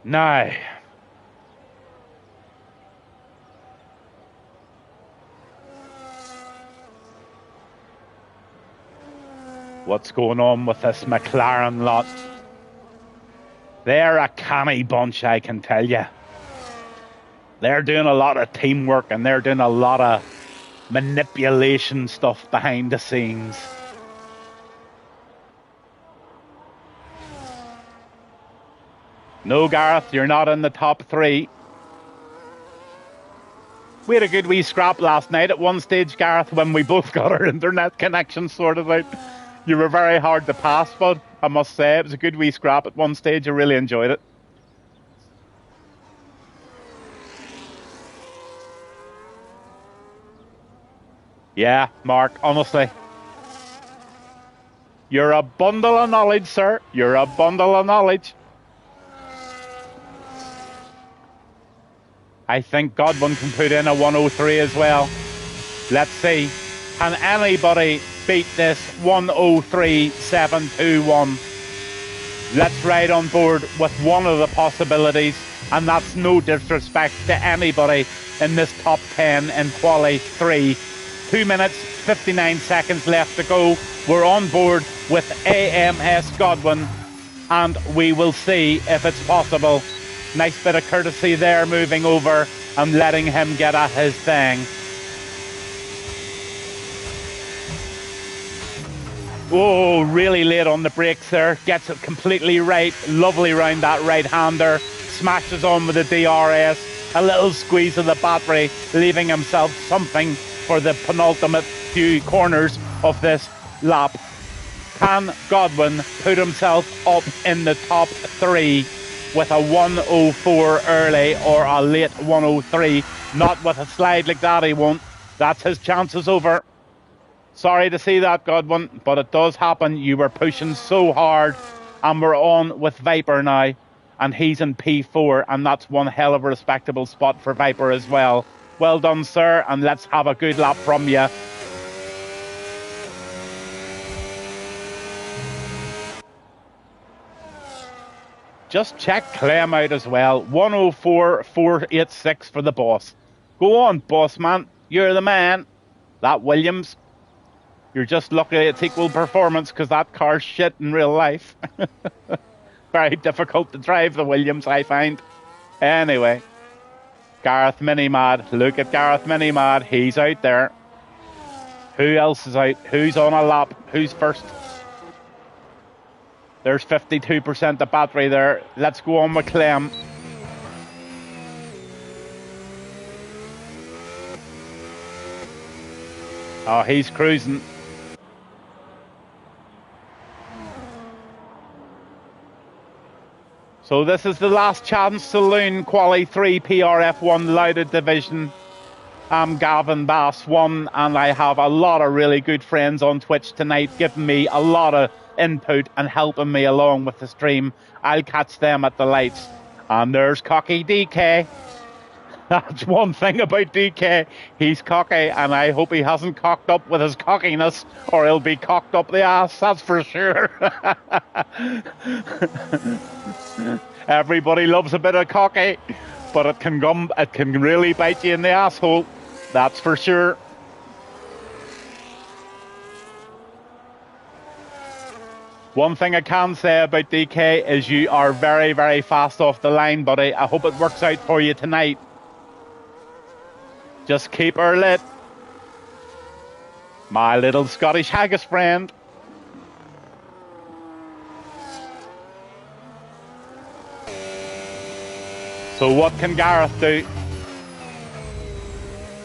Now. What's going on with this McLaren lot? They're a canny bunch, I can tell you. They're doing a lot of teamwork and they're doing a lot of manipulation stuff behind the scenes. No, Gareth, you're not in the top 3. We had a good wee scrap last night at one stage, Gareth, when we both got our internet connection sorted out. You were very hard to pass, bud. I must say, it was a good wee scrap at one stage. I really enjoyed it. Yeah, Mark, honestly. You're a bundle of knowledge, sir. You're a bundle of knowledge. I think Godwin can put in a 103 as well. Let's see. Can anybody beat this 103.721? Let's ride on board with one of the possibilities, and that's no disrespect to anybody in this top 10 in Quali 3. 2 minutes, 59 seconds left to go. We're on board with AMS Godwin, and we will see if it's possible. Nice bit of courtesy there, moving over and letting him get at his thing. Oh, really late on the brakes there. Gets it completely right. Lovely round that right-hander. Smashes on with the DRS. A little squeeze of the battery, leaving himself something for the penultimate few corners of this lap. Can Godwin put himself up in the top 3 with a 104 early or a late 103? Not with a slide like that, he won't. That's his chances over. Sorry to see that, Godwin, but it does happen. You were pushing so hard, and we're on with Viper now, and he's in P4, and that's one hell of a respectable spot for Viper as well. Well done, sir, and let's have a good lap from you. Just check Clem out as well. 104.486 for the boss. Go on, boss man. You're the man. That Williams, you're just lucky it's equal performance because that car's shit in real life. Very difficult to drive the Williams, I find. Anyway, Gareth Minimad. Look at Gareth Minimad. He's out there. Who else is out? Who's on a lap? Who's first? There's 52% of battery there. Let's go on with Clem. Oh, he's cruising. So this is the last chance saloon quali 3 PRF1 Lauda division. I'm Gavin Bass 1, and I have a lot of really good friends on Twitch tonight giving me a lot of input and helping me along with the stream. I'll catch them at the lights. And there's cocky DK. That's one thing about DK. He's cocky, and I hope he hasn't cocked up with his cockiness, or he'll be cocked up the ass, that's for sure. Everybody loves a bit of cocky, but it can really bite you in the asshole. That's for sure. One thing I can say about DK is you are very, very fast off the line, buddy. I hope it works out for you tonight. Just keep her lit. My little Scottish haggis friend. So what can Gareth do?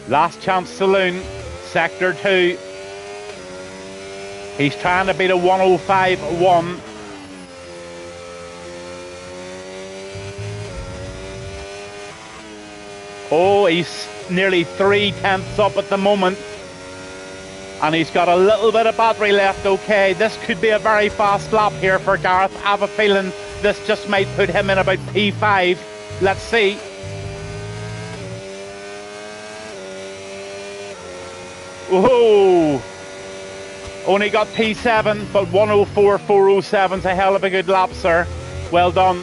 Last chance saloon, sector 2. He's trying to beat a 105.1. Oh, he's nearly 3/10 up at the moment. And he's got a little bit of battery left, okay. This could be a very fast lap here for Gareth. I have a feeling this just might put him in about P5. Let's see. Whoa! Only got P7, but 104.407's a hell of a good lap, sir. Well done.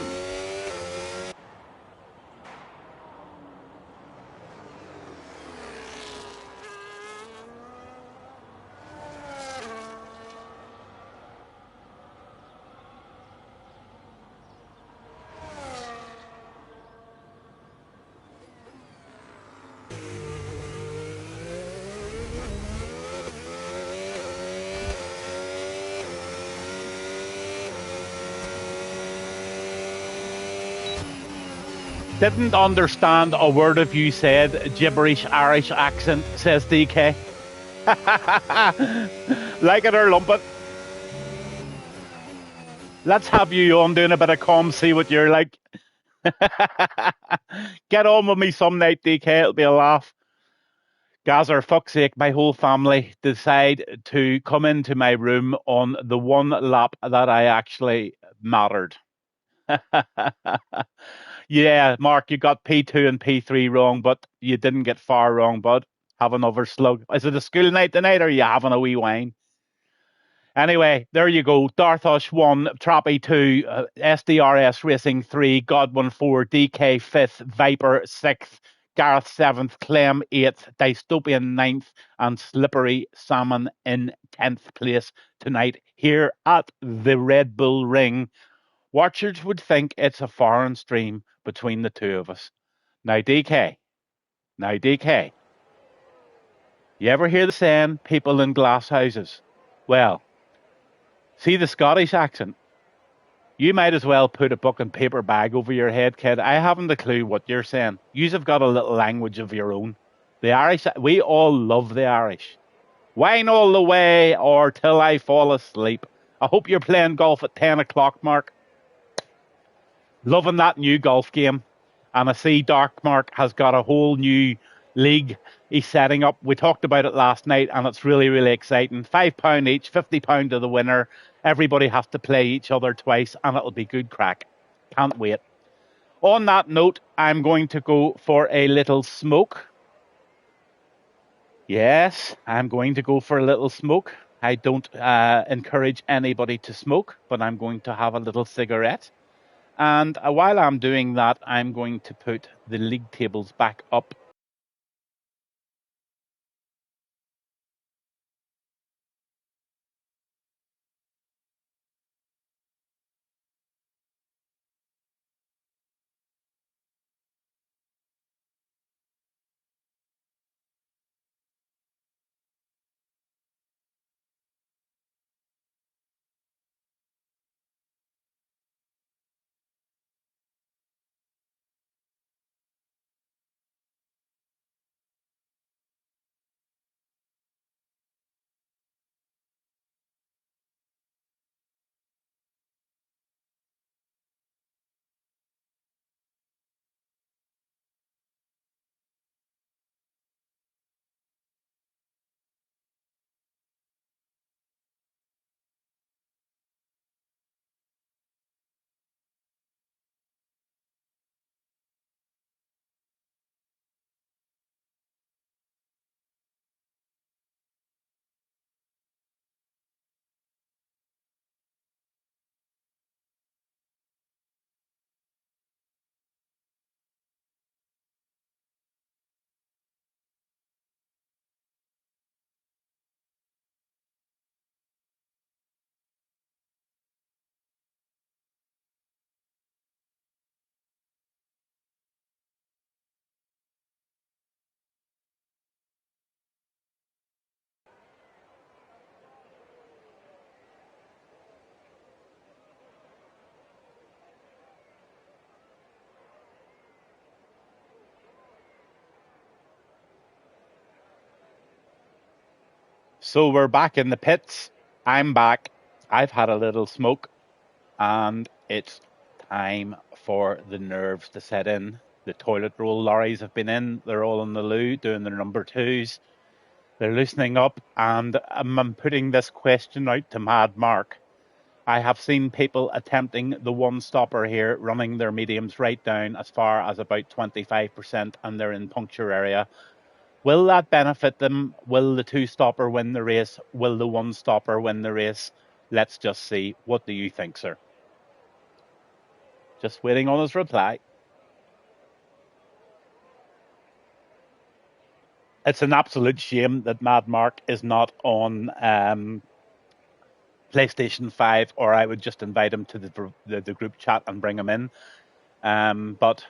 Didn't understand a word of you said. Gibberish Irish accent, says DK. Like it or lump it. Let's have you on doing a bit of calm, see what you're like. Get on with me some night, DK. It'll be a laugh. Gazer, fuck's sake, my whole family decide to come into my room on the one lap that I actually mattered. Yeah, Mark, you got P2 and P3 wrong, but you didn't get far wrong, bud. Have another slug. Is it a school night tonight, or are you having a wee wine? Anyway, there you go. Darthosh 1, Trappy 2, SDRS Racing 3, Godwin 4, DK 5th, Viper 6th, Gareth 7th, Clem 8th, Dystopian 9th, and Slippery Salmon in 10th place tonight here at the Red Bull Ring. Watchers would think it's a foreign stream between the two of us. Now, DK, you ever hear the saying, people in glass houses? Well, see the Scottish accent? You might as well put a book and paper bag over your head, kid. I haven't a clue what you're saying. You've got a little language of your own. The Irish, we all love the Irish. Wine all the way or till I fall asleep. I hope you're playing golf at 10 o'clock, Mark. Loving that new golf game. And I see Dark Mark has got a whole new league he's setting up. We talked about it last night, and it's really, really exciting. £5 each, £50 to the winner. Everybody has to play each other twice, and it'll be good crack. Can't wait. On that note, I'm going to go for a little smoke. Yes, I'm going to go for a little smoke. I don't encourage anybody to smoke, but I'm going to have a little cigarette. And while I'm doing that, I'm going to put the league tables back up So we're back in the pits. I'm back. I've had a little smoke, and it's time for the nerves to set in. The toilet roll lorries have been in. They're all on the loo doing their number twos. They're loosening up, and I'm putting this question out to Mad Mark. I have seen people attempting the one-stopper here, running their mediums right down as far as about 25%, and they're in puncture area. Will that benefit them? Will the two-stopper win the race? Will the one-stopper win the race? Let's just see. What do you think, sir? Just waiting on his reply. It's an absolute shame that Mad Mark is not on PlayStation 5, or I would just invite him to the group chat and bring him in. But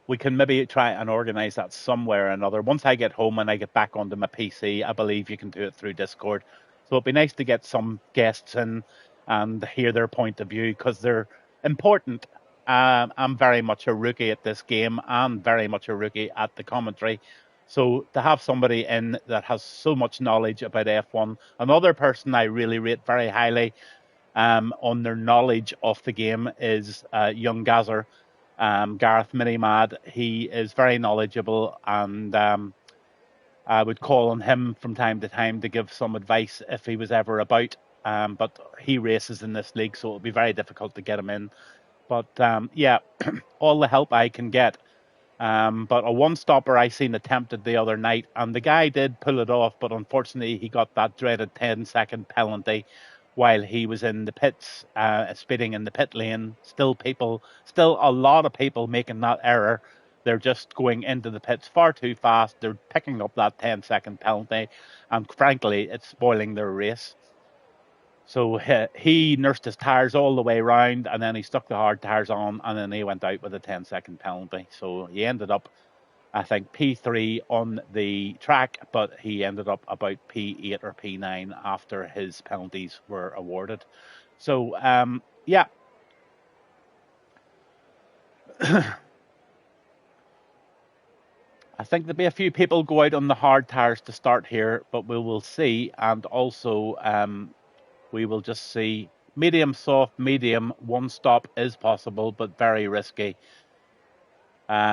we can maybe try and organise that somewhere or another. Once I get home and I get back onto my PC, I believe you can do it through Discord. So it'd be nice to get some guests in and hear their point of view, because they're important. I'm very much a rookie at this game and very much a rookie at the commentary. So to have somebody in that has so much knowledge about F1, another person I really rate very highly on their knowledge of the game is young Gazer, Gareth Minimad. He is very knowledgeable, and I would call on him from time to time to give some advice if he was ever about. But he races in this league, so it'll be very difficult to get him in. But yeah, all the help I can get. But a one-stopper I seen attempted the other night, and the guy did pull it off, but unfortunately he got that dreaded 10-second penalty while he was in the pits, speeding in the pit lane. Still a lot of people making that error. They're just going into the pits far too fast. They're picking up that 10-second penalty, and frankly, it's spoiling their race. So he nursed his tyres all the way round, and then he stuck the hard tyres on, and then he went out with a 10-second penalty. So he ended up, I think, P3 on the track, but he ended up about P8 or P9 after his penalties were awarded. So, yeah. I think there'll be a few people go out on the hard tyres to start here, but we will see. And also, we will just see medium, soft, medium. One stop is possible, but very risky.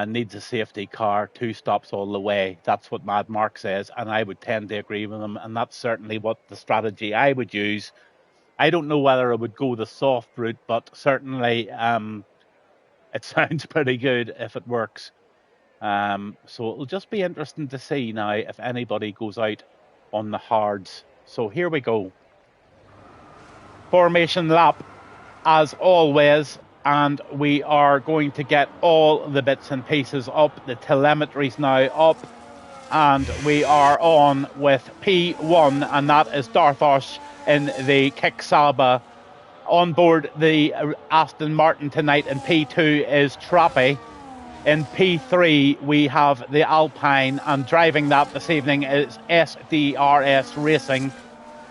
Needs a safety car, 2 stops all the way. That's what Mad Mark says, and I would tend to agree with him, and that's certainly what the strategy I would use. I don't know whether I would go the soft route, but certainly it sounds pretty good if it works. So it'll just be interesting to see now if anybody goes out on the hards. So here we go. Formation lap, as always, and we are going to get all the bits and pieces up. The telemetry's now up, and we are on with P1, and that is Darthosh in the Kicksaba. On board the Aston Martin tonight, and P2 is Trappy. In P3 we have the Alpine, and driving that this evening is SDRS Racing.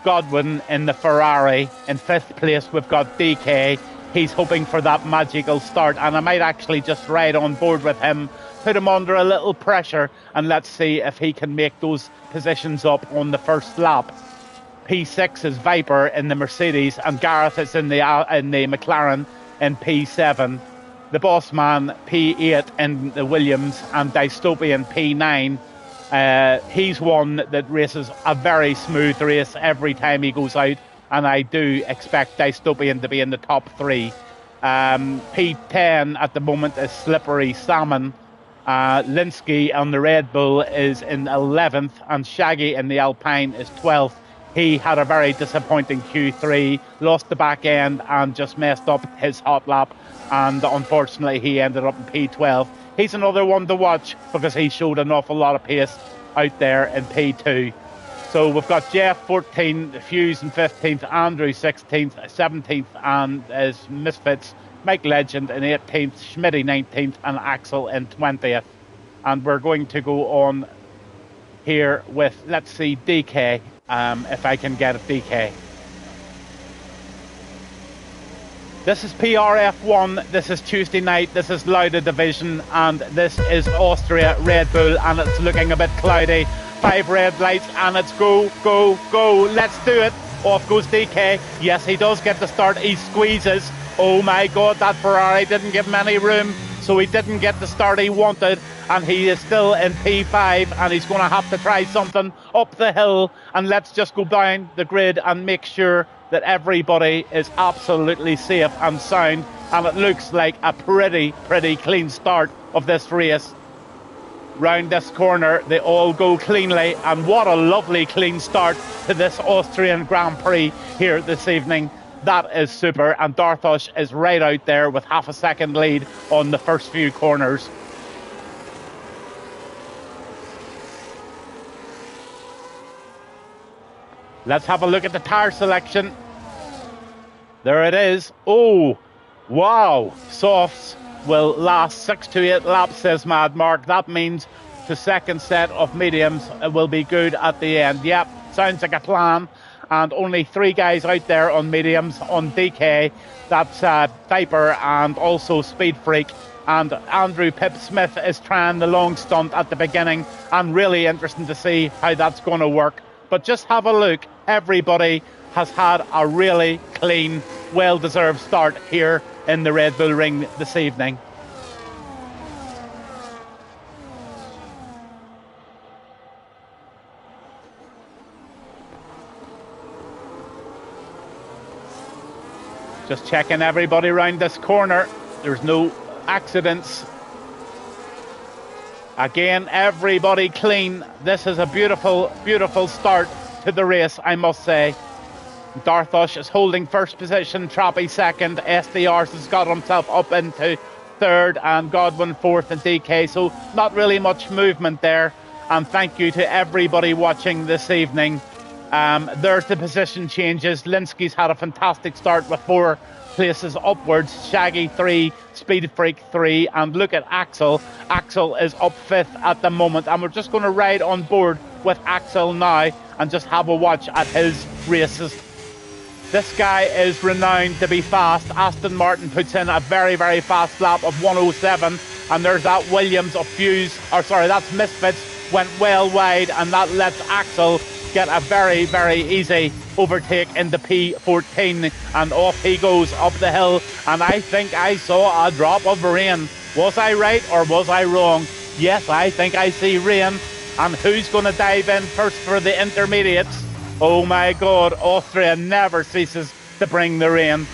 Godwin in the Ferrari. In 5th place we've got DK. He's hoping for that magical start, and I might actually just ride on board with him, put him under a little pressure, and let's see if he can make those positions up on the first lap. P6 is Viper in the Mercedes, and Gareth is in the McLaren in P7. The boss man P8 in the Williams, and Dystopian P9. He's one that races a very smooth race every time he goes out, and I do expect Dystopian to be in the top 3. P10 at the moment is Slippery Salmon. Linsky on the Red Bull is in 11th, and Shaggy in the Alpine is 12th. He had a very disappointing Q3, lost the back end and just messed up his hot lap, and unfortunately he ended up in P12. He's another one to watch because he showed an awful lot of pace out there in P2. So we've got Jeff 14th, Fuse in 15th, Andrew 16th, 17th and is Misfits, Mike Legend in 18th, Schmitty 19th and Axel in 20th. And we're going to go on here with, let's see, DK, if I can get a DK. This is PRF1, this is Tuesday night, this is Lauda Division, and this is Austria Red Bull, and it's looking a bit cloudy. 5 red lights, and it's go, go, go. Let's do it. Off goes DK. Yes, he does get the start. He squeezes. Oh my God, that Ferrari didn't give him any room, so he didn't get the start he wanted, and he is still in P5, and he's going to have to try something up the hill. And let's just go down the grid and make sure that everybody is absolutely safe and sound, and it looks like a pretty clean start of this race. Round this corner, they all go cleanly, and what a lovely clean start to this Austrian Grand Prix here this evening. That is super, and Darthush is right out there with half a second lead on the first few corners. Let's have a look at the tyre selection. There it is. Oh, wow. Softs will last 6 to 8 laps, says Mad Mark. That means the second set of mediums will be good at the end. Yep, sounds like a plan. And only 3 guys out there on mediums on DK. That's Viper and also Speed Freak. And Andrew Pip Smith is trying the long stunt at the beginning, and really interesting to see how that's going to work. But just have a look. Everybody has had a really clean, well-deserved start here in the Red Bull Ring this evening. Just checking everybody around this corner. There's no accidents. Again, everybody clean. This is a beautiful start to the race, I must say. Darthush is holding first position, Trappy second, SDRs has got himself up into third, and Godwin fourth, and DK, so not really much movement there. And thank you to everybody watching this evening. There's the position changes. Linsky's had a fantastic start with 4 places upwards. Shaggy 3, Speed Freak 3, and look at Axel. Axel is up 5th at the moment, and we're just going to ride on board with Axel now and just have a watch at his races. This guy is renowned to be fast. Aston Martin puts in a very fast lap of 107, and there's that Williams of that's Misfits, went well wide, and that lets Axel get a very easy overtake in the P14, and off he goes up the hill. And I think I saw a drop of rain. Was I right or was I wrong? Yes, I think I see rain. And who's going to dive in first for the intermediates? Oh my God, Austria never ceases to bring the rain.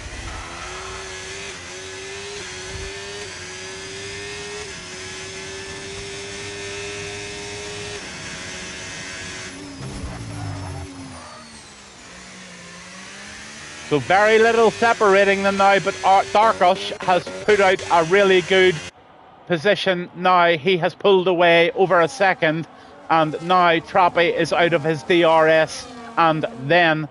So very little separating them now, but Darthush has put out a really good position now. He has pulled away over a second, and now Trappy is out of his DRS, and then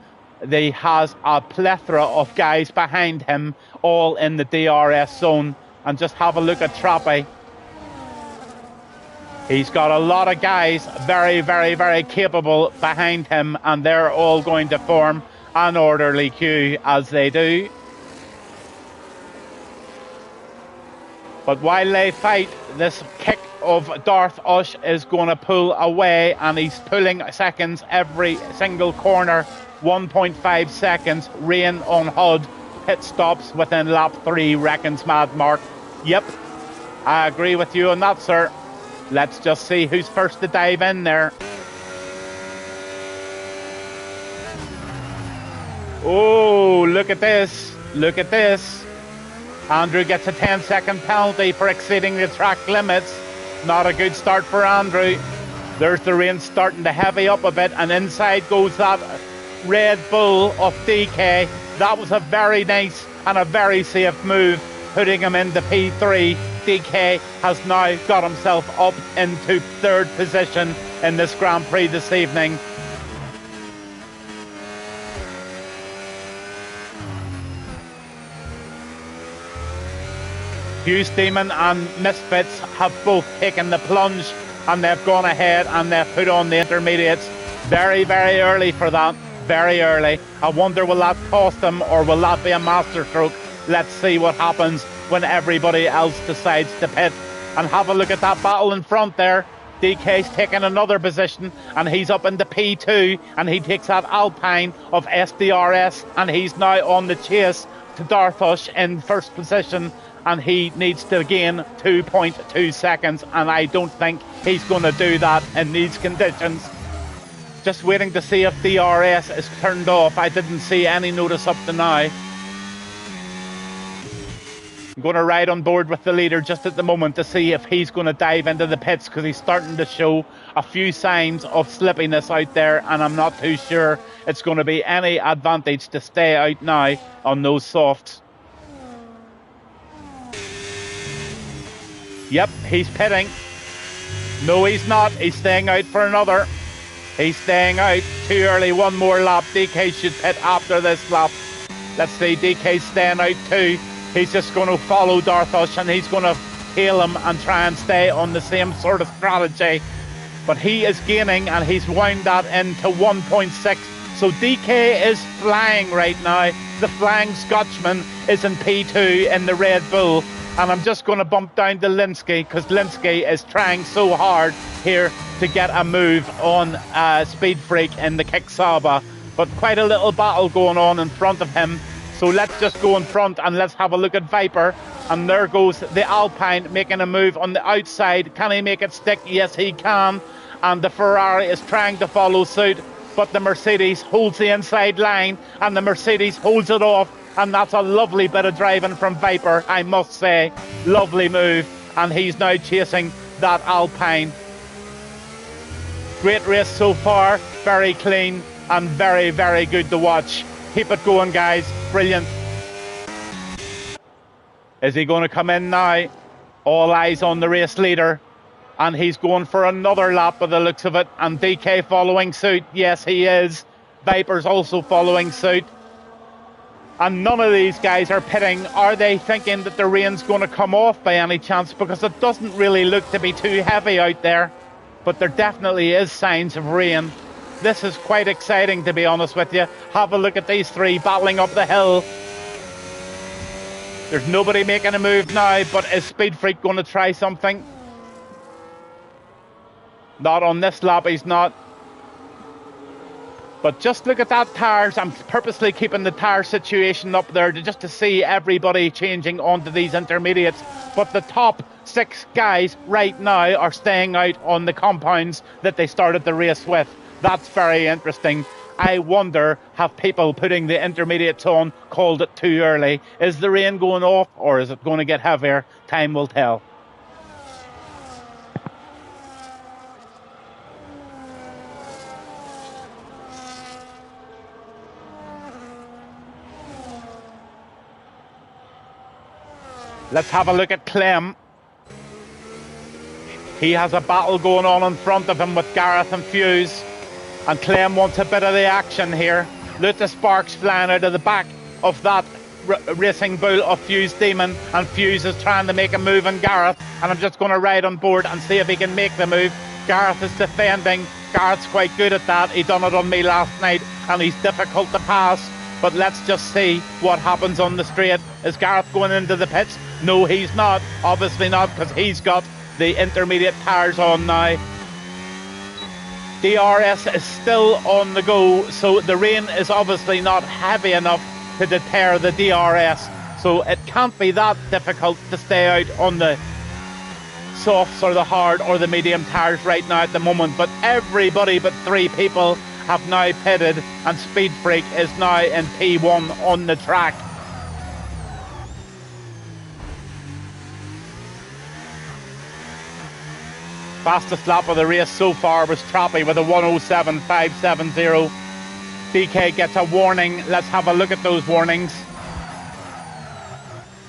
he has a plethora of guys behind him, all in the DRS zone. And just have a look at Trappy. He's got a lot of guys very capable behind him, and they're all going to form an orderly queue as they do. But while they fight, this kick of Darthush is going to pull away, and he's pulling seconds every single corner. 1.5 seconds, rain on HUD, pit stops within lap 3, reckons Mad Mark. Yep, I agree with you on that, sir. Let's just see who's first to dive in there. Oh, look at this. Look at this. Andrew gets a 10-second penalty for exceeding the track limits. Not a good start for Andrew. There's the rain starting to heavy up a bit, and inside goes that Red Bull of DK. That was a very nice and a very safe move, putting him into P3. DK has now got himself up into 3rd position in this Grand Prix this evening. Hughes Demon and Misfits have both taken the plunge, and they've gone ahead and they've put on the intermediates very early for that. Very early. I wonder, will that cost them, or will that be a masterstroke? Let's see what happens when everybody else decides to pit. And have a look at that battle in front there. DK's taking another position, and he's up into P2, and he takes that Alpine of SDRS, and he's now on the chase to Darthush in first position, and he needs to gain 2.2 seconds, and I don't think he's going to do that in these conditions. Just waiting to see if DRS is turned off. I didn't see any notice up to now. I'm going to ride on board with the leader just at the moment to see if he's going to dive into the pits, because he's starting to show a few signs of slippiness out there, and I'm not too sure it's going to be any advantage to stay out now on those softs. Yep, he's pitting. No, he's not. He's staying out for another. He's staying out too early. One more lap. DK should pit after this lap. Let's see, DK's staying out too. He's just going to follow Darthush, and he's going to hail him and try and stay on the same sort of strategy. But he is gaining, and he's wound that into 1.6. So DK is flying right now. The Flying Scotchman is in P2 in the Red Bull. And I'm just going to bump down to Linsky, because Linsky is trying so hard here to get a move on Speed Freak in the Kicksaba. But quite a little battle going on in front of him. So let's just go in front and let's have a look at Viper. And there goes the Alpine making a move on the outside. Can he make it stick? Yes, he can. And the Ferrari is trying to follow suit. But the Mercedes holds the inside line, and the Mercedes holds it off. And that's a lovely bit of driving from Viper, I must say. Lovely move. And he's now chasing that Alpine. Great race so far. Very clean and very, very good to watch. Keep it going, guys. Brilliant. Is he going to come in now? All eyes on the race leader. And he's going for another lap by the looks of it. And DK following suit. Yes, he is. Viper's also following suit. And none of these guys are pitting. Are they thinking that the rain's going to come off by any chance? Because it doesn't really look to be too heavy out there. But there definitely is signs of rain. This is quite exciting, to be honest with you. Have a look at these three battling up the hill. There's nobody making a move now, but is Speed Freak going to try something? Not on this lap, he's not. But just look at that tyres. I'm purposely keeping the tyre situation up there just to see everybody changing onto these intermediates. But the top 6 guys right now are staying out on the compounds that they started the race with. That's very interesting. I wonder, have people putting the intermediates on called it too early? Is the rain going off, or is it going to get heavier? Time will tell. Let's have a look at Clem. He has a battle going on in front of him with Gareth and Fuse. And Clem wants a bit of the action here. Look at the sparks flying out of the back of that racing bull of Fuse Demon. And Fuse is trying to make a move on Gareth. And I'm just going to ride on board and see if he can make the move. Gareth is defending. Gareth's quite good at that. He done it on me last night. And he's difficult to pass. But let's just see what happens on the straight. Is Gareth going into the pits? No, he's not. Obviously not, because he's got the intermediate tyres on now. DRS is still on the go, so the rain is obviously not heavy enough to deter the DRS. So it can't be that difficult to stay out on the softs or the hard or the medium tyres right now at the moment. But everybody but 3 people have now pitted, and Speed Freak is now in P1 on the track. Fastest lap of the race so far was Trappy with a 1:07.570. DK gets a warning. Let's have a look at those warnings.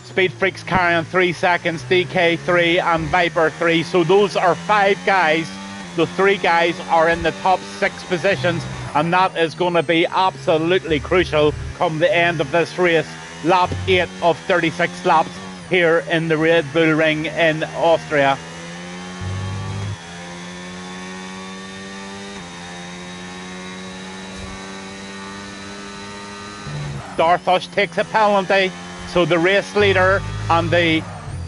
Speed Freak's carrying 3 seconds, DK 3 and Viper 3. So those are 5 guys. The 3 guys are in the top 6 positions, and that is going to be absolutely crucial come the end of this race. Lap 8 of 36 laps here in the Red Bull Ring in Austria. Darthush takes a penalty, so the race leader and the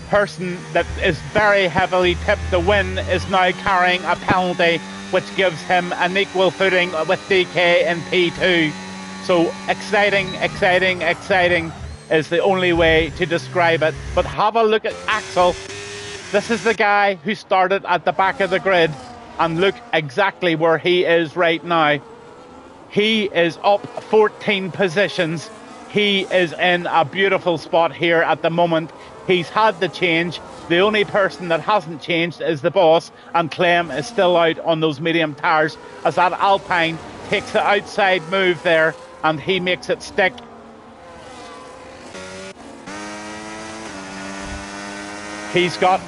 person that is very heavily tipped to win is now carrying a penalty, which gives him an equal footing with DK in P2. So exciting, exciting, exciting is the only way to describe it. But have a look at Axel. This is the guy who started at the back of the grid, and look exactly where he is right now. He is up 14 positions. He is in a beautiful spot here at the moment. He's had the change. The only person that hasn't changed is the boss, and Clem is still out on those medium tyres as that Alpine takes the outside move there and he makes it stick. He's got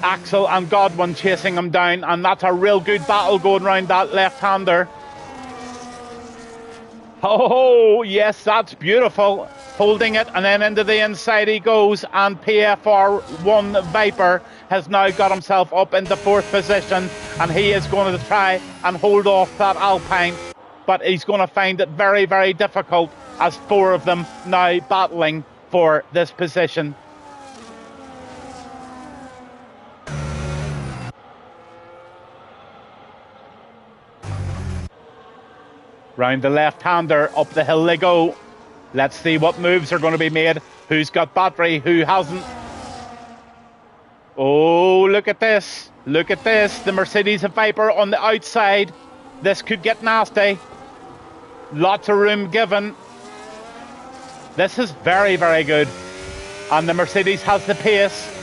Axel and Godwin chasing him down, and that's a real good battle going round that left-hander. Oh, yes, that's beautiful. Holding it, and then into the inside he goes, and PRF1 Viper has now got himself up into 4th position, and he is going to try and hold off that Alpine, but he's going to find it very, very difficult as 4 of them now battling for this position. Round the left-hander, up the hill they go. Let's see what moves are going to be made. Who's got battery, who hasn't? Oh, look at this. Look at this. The Mercedes Viper on the outside. This could get nasty. Lots of room given. This is very, very good. And the Mercedes has the pace.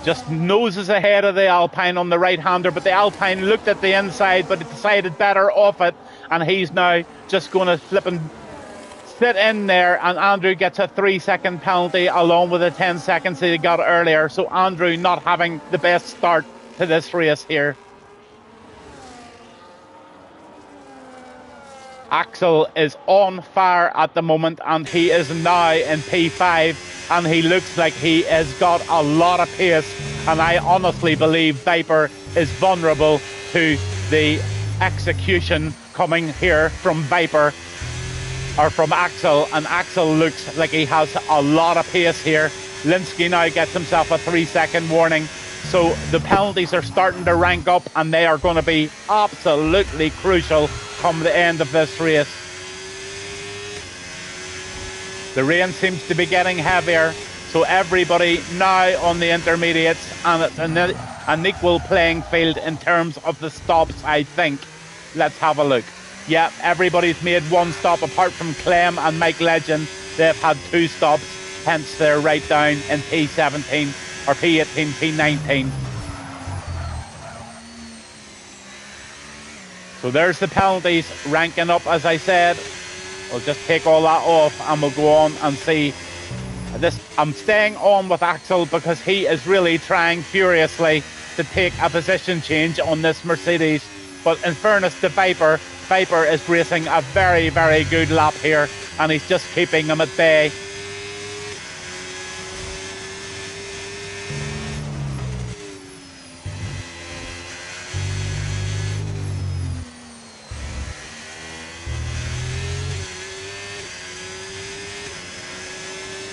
Just noses ahead of the Alpine on the right-hander, but the Alpine looked at the inside, but it decided better off it, and he's now just going to flip and sit in there, and Andrew gets a 3-second penalty along with the 10 seconds that he got earlier. So Andrew not having the best start to this race here. Axel is on fire at the moment, and he is now in P5, and he looks like he has got a lot of pace, and I honestly believe Viper is vulnerable to the execution coming here from Viper, or from Axel, and Axel looks like he has a lot of pace here. Linsky now gets himself a 3-second warning, so the penalties are starting to rank up, and they are going to be absolutely crucial come the end of this race. The rain seems to be getting heavier, so everybody now on the intermediates, and it's an equal playing field in terms of the stops, I think. Let's have a look. Yeah, everybody's made 1 stop apart from Clem and Mike Legend. They've had 2 stops, hence they're right down in P17 or P18, P19. So there's the penalties ranking up, as I said. We'll just take all that off and we'll go on and see this. I'm staying on with Axel because he is really trying furiously to take a position change on this Mercedes. But in fairness to Viper, Viper is racing a very, very good lap here, and he's just keeping him at bay.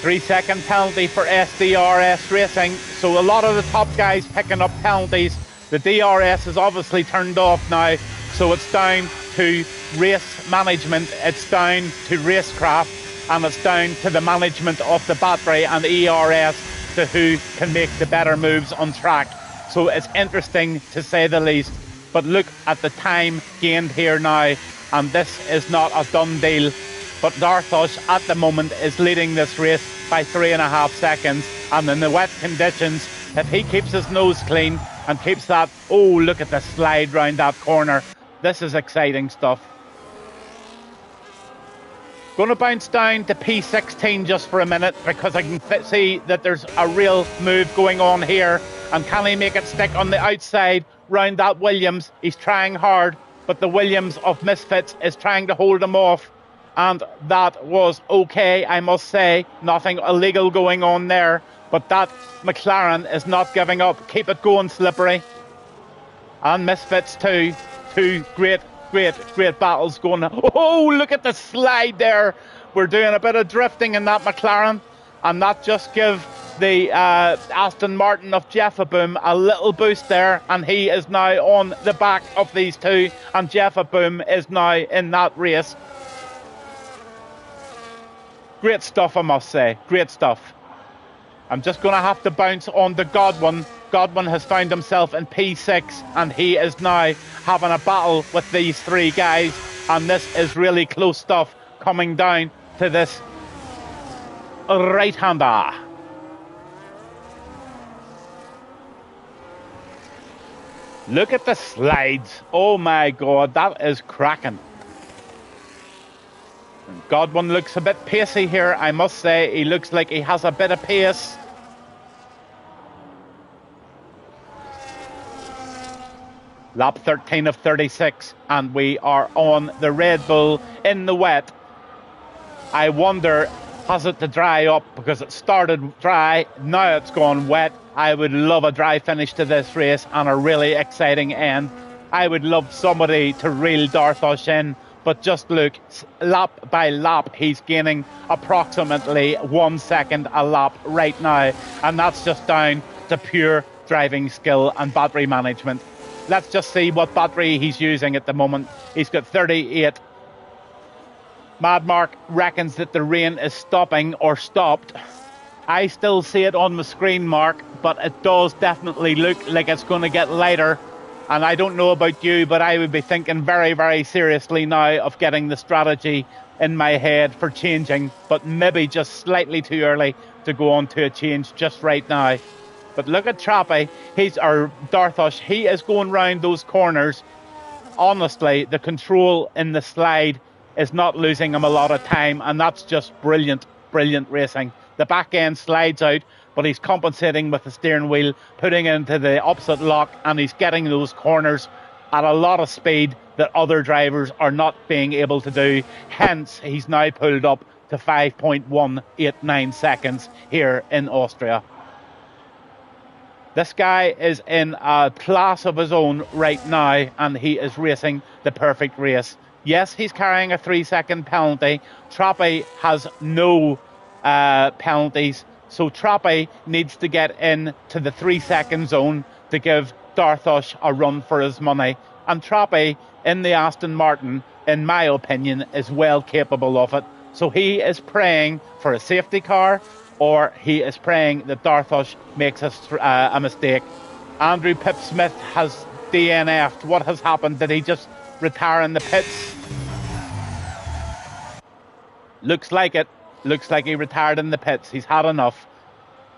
Three-second penalty for SDRS Racing. So a lot of the top guys picking up penalties. The DRS is obviously turned off now, so it's down to race management, it's down to racecraft, and it's down to the management of the battery and ERS to who can make the better moves on track. So it's interesting to say the least. But look at the time gained here now, and this is not a done deal. But Darthos at the moment is leading this race by 3.5 seconds, and in the wet conditions, if he keeps his nose clean and keeps that, oh, look at the slide round that corner. This is exciting stuff. Going to bounce down to P16 just for a minute, because I can see that there's a real move going on here, and can he make it stick on the outside round that Williams? He's trying hard, but the Williams of Misfits is trying to hold him off. And that was okay, I must say. Nothing illegal going on there. But that McLaren is not giving up. Keep it going, Slippery. And Misfits too. 2 great battles going on. Oh, look at the slide there We're doing a bit of drifting in that McLaren, and that just give the Aston Martin of Jeffaboom a little boost there, and he is now on the back of these two, and Jeffaboom is now in that race. Great stuff, I must say. Great stuff. I'm just going to have to bounce on to Godwin. Godwin has found himself in P6, and he is now having a battle with these three guys, and this is really close stuff coming down to this right-hander. Look at the slides. Oh my God, that is cracking. Godwin looks a bit pacey here, I must say. He looks like he has a bit of pace. Lap 13 of 36, and we are on the Red Bull in the wet. I wonder, has it to dry up? Because it started dry, now it's gone wet. I would love a dry finish to this race and a really exciting end. I would love somebody to reel Darthosh in. But just look, lap by lap, he's gaining approximately 1 second a lap right now. And that's just down to pure driving skill and battery management. Let's just see what battery he's using at the moment. He's got 38. Mad Mark reckons that the rain is stopping or stopped. I still see it on the screen, Mark, but it does definitely look like it's going to get lighter. And I don't know about you, but I would be thinking very, very seriously now of getting the strategy in my head for changing, but maybe just slightly too early to go on to a change just right now. But look at Trappy, Darthosh, he is going round those corners. Honestly, the control in the slide is not losing him a lot of time, and that's just brilliant, brilliant racing. The back end slides out, but he's compensating with the steering wheel, putting it into the opposite lock, and he's getting those corners at a lot of speed that other drivers are not being able to do. Hence, he's now pulled up to 5.189 seconds here in Austria. This guy is in a class of his own right now, and he is racing the perfect race. Yes, he's carrying a 3-second penalty. Trappy has no penalties. So Trappy needs to get in to the 3-second zone to give Darthosh a run for his money. And Trappy in the Aston Martin, in my opinion, is well capable of it. So he is praying for a safety car, or he is praying that Darthosh makes a mistake. Andrew Pipsmith has DNF'd. What has happened? Did he just retire in the pits? Looks like it. Looks like he retired in the pits. He's had enough.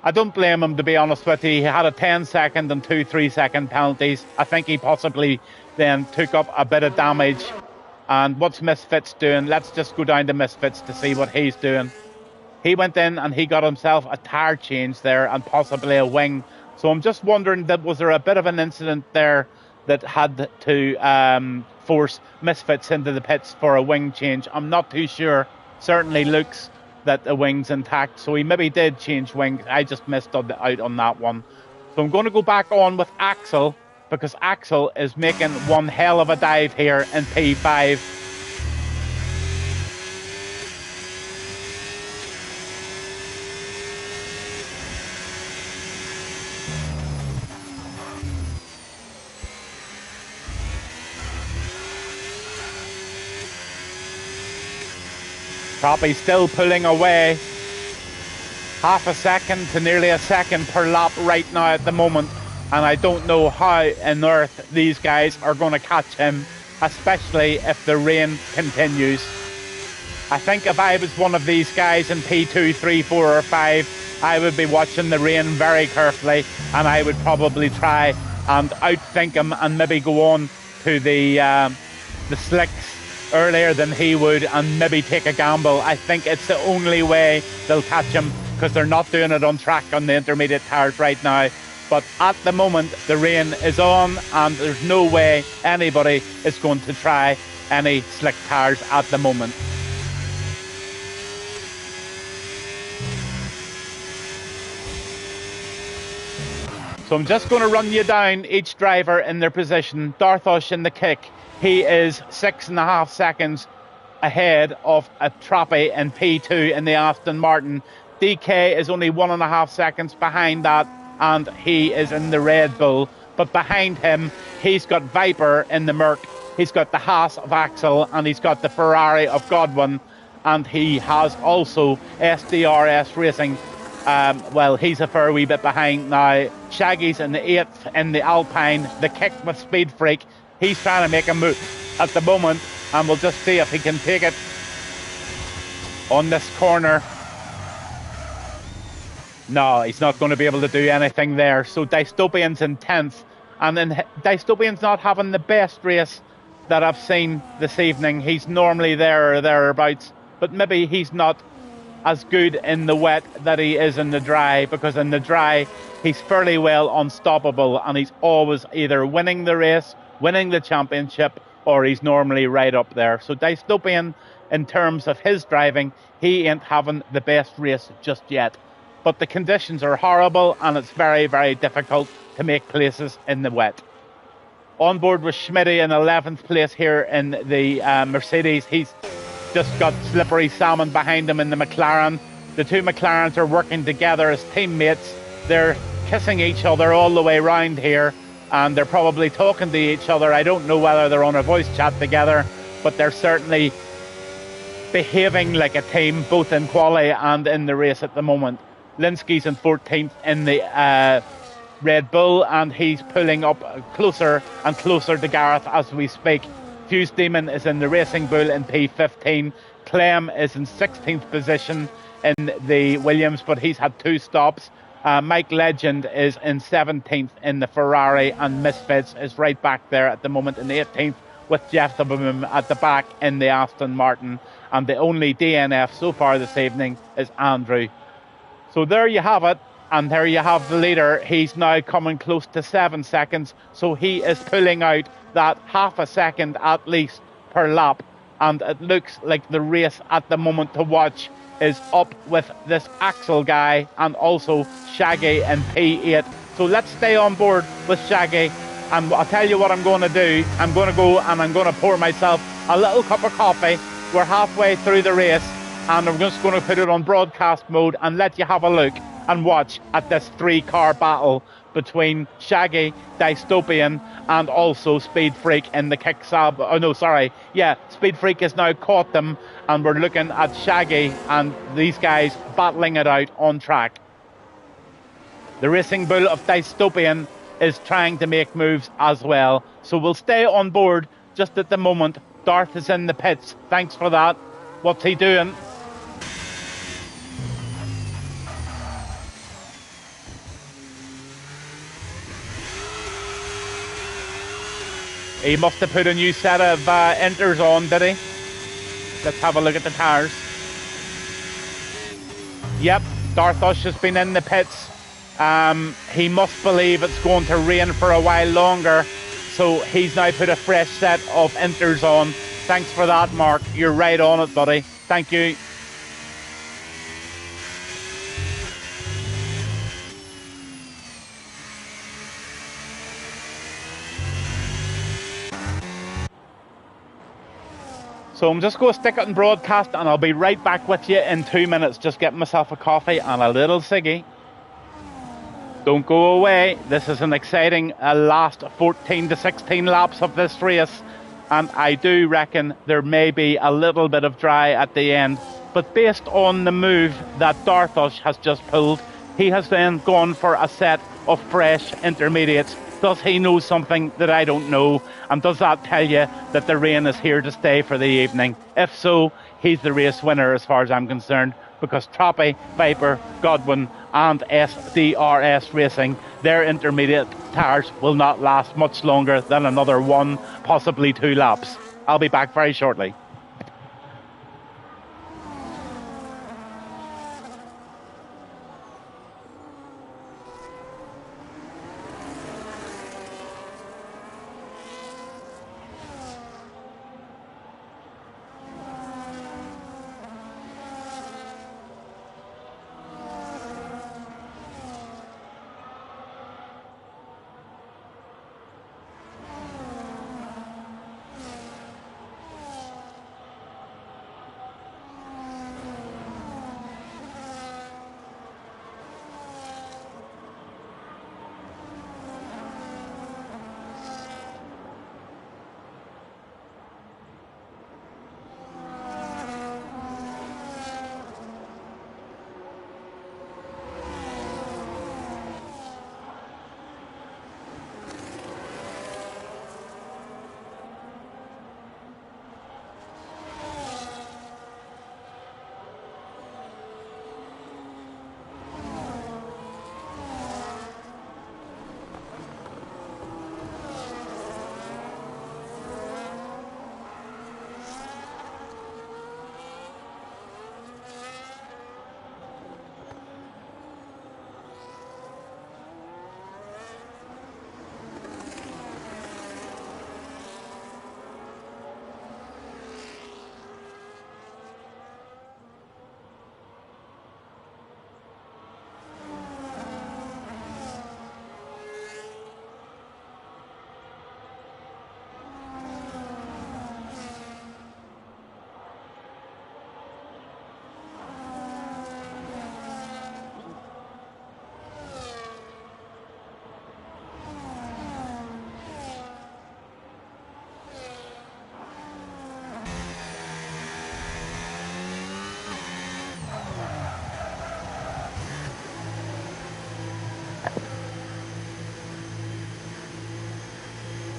I don't blame him, to be honest with you. He had a 10-second and 2 3-second penalties. I think he possibly then took up a bit of damage. And what's Misfits doing? Let's just go down to Misfits to see what he's doing. He went in and he got himself a tyre change there and possibly a wing. So I'm just wondering, was there a bit of an incident there that had to force Misfits into the pits for a wing change? I'm not too sure. Certainly looks that the wing's intact, so he maybe did change wings. I just missed out on that one. So I'm going to go back on with Axel, because Axel is making one hell of a dive here in P5. Trappy still pulling away. Half a second to nearly a second per lap right now at the moment. And I don't know how on earth these guys are going to catch him, especially if the rain continues. I think if I was one of these guys in P2, 3, 4 or 5, I would be watching the rain very carefully, and I would probably try and outthink him and maybe go on to the slicks earlier than he would and maybe take a gamble. I think it's the only way they'll catch him, because they're not doing it on track on the intermediate tyres right now. But at the moment, the rain is on and there's no way anybody is going to try any slick tyres at the moment. So I'm just going to run you down each driver in their position. Darthosh in the kick. He is 6.5 seconds ahead of a Trappe in P2 in the Aston Martin. DK is only 1.5 seconds behind that, and he is in the Red Bull. But behind him, he's got Viper in the Merc, he's got the Haas of Axel, and he's got the Ferrari of Godwin, and he has also SDRS Racing. Well, he's a fair wee bit behind now. Shaggy's in the 8th in the Alpine, the kick with Speed Freak. He's trying to make a move at the moment, and we'll just see if he can take it on this corner. No, he's not going to be able to do anything there. So Dystopian's in 10th, and then Dystopian's not having the best race that I've seen this evening. He's normally there or thereabouts, but maybe he's not as good in the wet that he is in the dry, because in the dry he's fairly well unstoppable, and he's always either winning the race, winning the championship, or he's normally right up there. So Dystopian, in terms of his driving, he ain't having the best race just yet. But the conditions are horrible, and it's very, very difficult to make places in the wet. On board with Schmitty in 11th place here in the Mercedes. He's just got Slippery Salmon behind him in the McLaren. The two McLarens are working together as teammates. They're kissing each other all the way round here, and they're probably talking to each other. I don't know whether they're on a voice chat together, but they're certainly behaving like a team, both in quali and in the race at the moment. Linsky's in 14th in the Red Bull, and he's pulling up closer and closer to Gareth as we speak. Fuse Demon is in the Racing Bull in P15. Clem is in 16th position in the Williams, but he's had 2 stops. Mike Legend is in 17th in the Ferrari, and Misfits is right back there at the moment in 18th, with Jeff the Boom at the back in the Aston Martin. And the only DNF so far this evening is Andrew. So there you have it, and there you have the leader. He's now coming close to 7 seconds, so he is pulling out that half a second at least per lap, and it looks like the race at the moment to watch is up with this Axel guy and also Shaggy in P8. So let's stay on board with Shaggy, and I'll tell you what I'm going to do. I'm going to go and I'm going to pour myself a little cup of coffee. We're halfway through the race, and I'm just going to put it on broadcast mode and let you have a look and watch at this 3-car battle between Shaggy, Dystopian, and also Speed Freak in the kick sab. Oh no, sorry. Yeah, Speed Freak has now caught them, and we're looking at Shaggy and these guys battling it out on track. The Racing Bull of Dystopian is trying to make moves as well. So we'll stay on board just at the moment. Darth is in the pits. Thanks for that. What's he doing? He must have put a new set of inters on, did he? Let's have a look at the tyres. Yep, Darthush has been in the pits. He must believe it's going to rain for a while longer, so he's now put a fresh set of inters on. Thanks for that, Mark. You're right on it, buddy. Thank you. So I'm just going to stick it in broadcast, and I'll be right back with you in 2 minutes. Just getting myself a coffee and a little ciggy. Don't go away. This is an exciting last 14 to 16 laps of this race, and I do reckon there may be a little bit of dry at the end. But based on the move that Darthush has just pulled, he has then gone for a set of fresh intermediates. Does he know something that I don't know? And does that tell you that the rain is here to stay for the evening? If so, he's the race winner as far as I'm concerned, because Trappe, Viper, Godwin and SDRS Racing, their intermediate tyres will not last much longer than another 1, possibly 2 laps. I'll be back very shortly.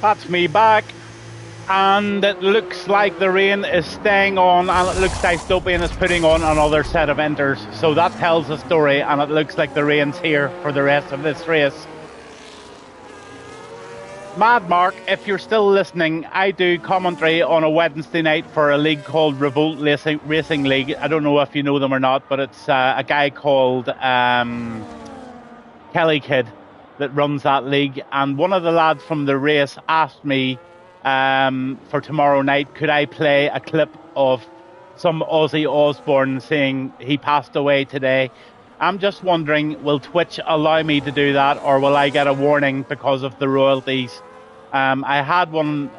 That's me back. And it looks like the rain is staying on, and it looks like Dystopian is putting on another set of enters. So that tells the story, and it looks like the rain's here for the rest of this race. Mad Mark, if you're still listening, I do commentary on a Wednesday night for a league called Revolt Racing League. I don't know if you know them or not, but it's a guy called Kelly Kid that runs that league. And one of the lads from the race asked me for tomorrow night, could I play a clip of some Ozzy Osbourne saying he passed away today? I'm just wondering, will Twitch allow me to do that, or will I get a warning because of the royalties? I had one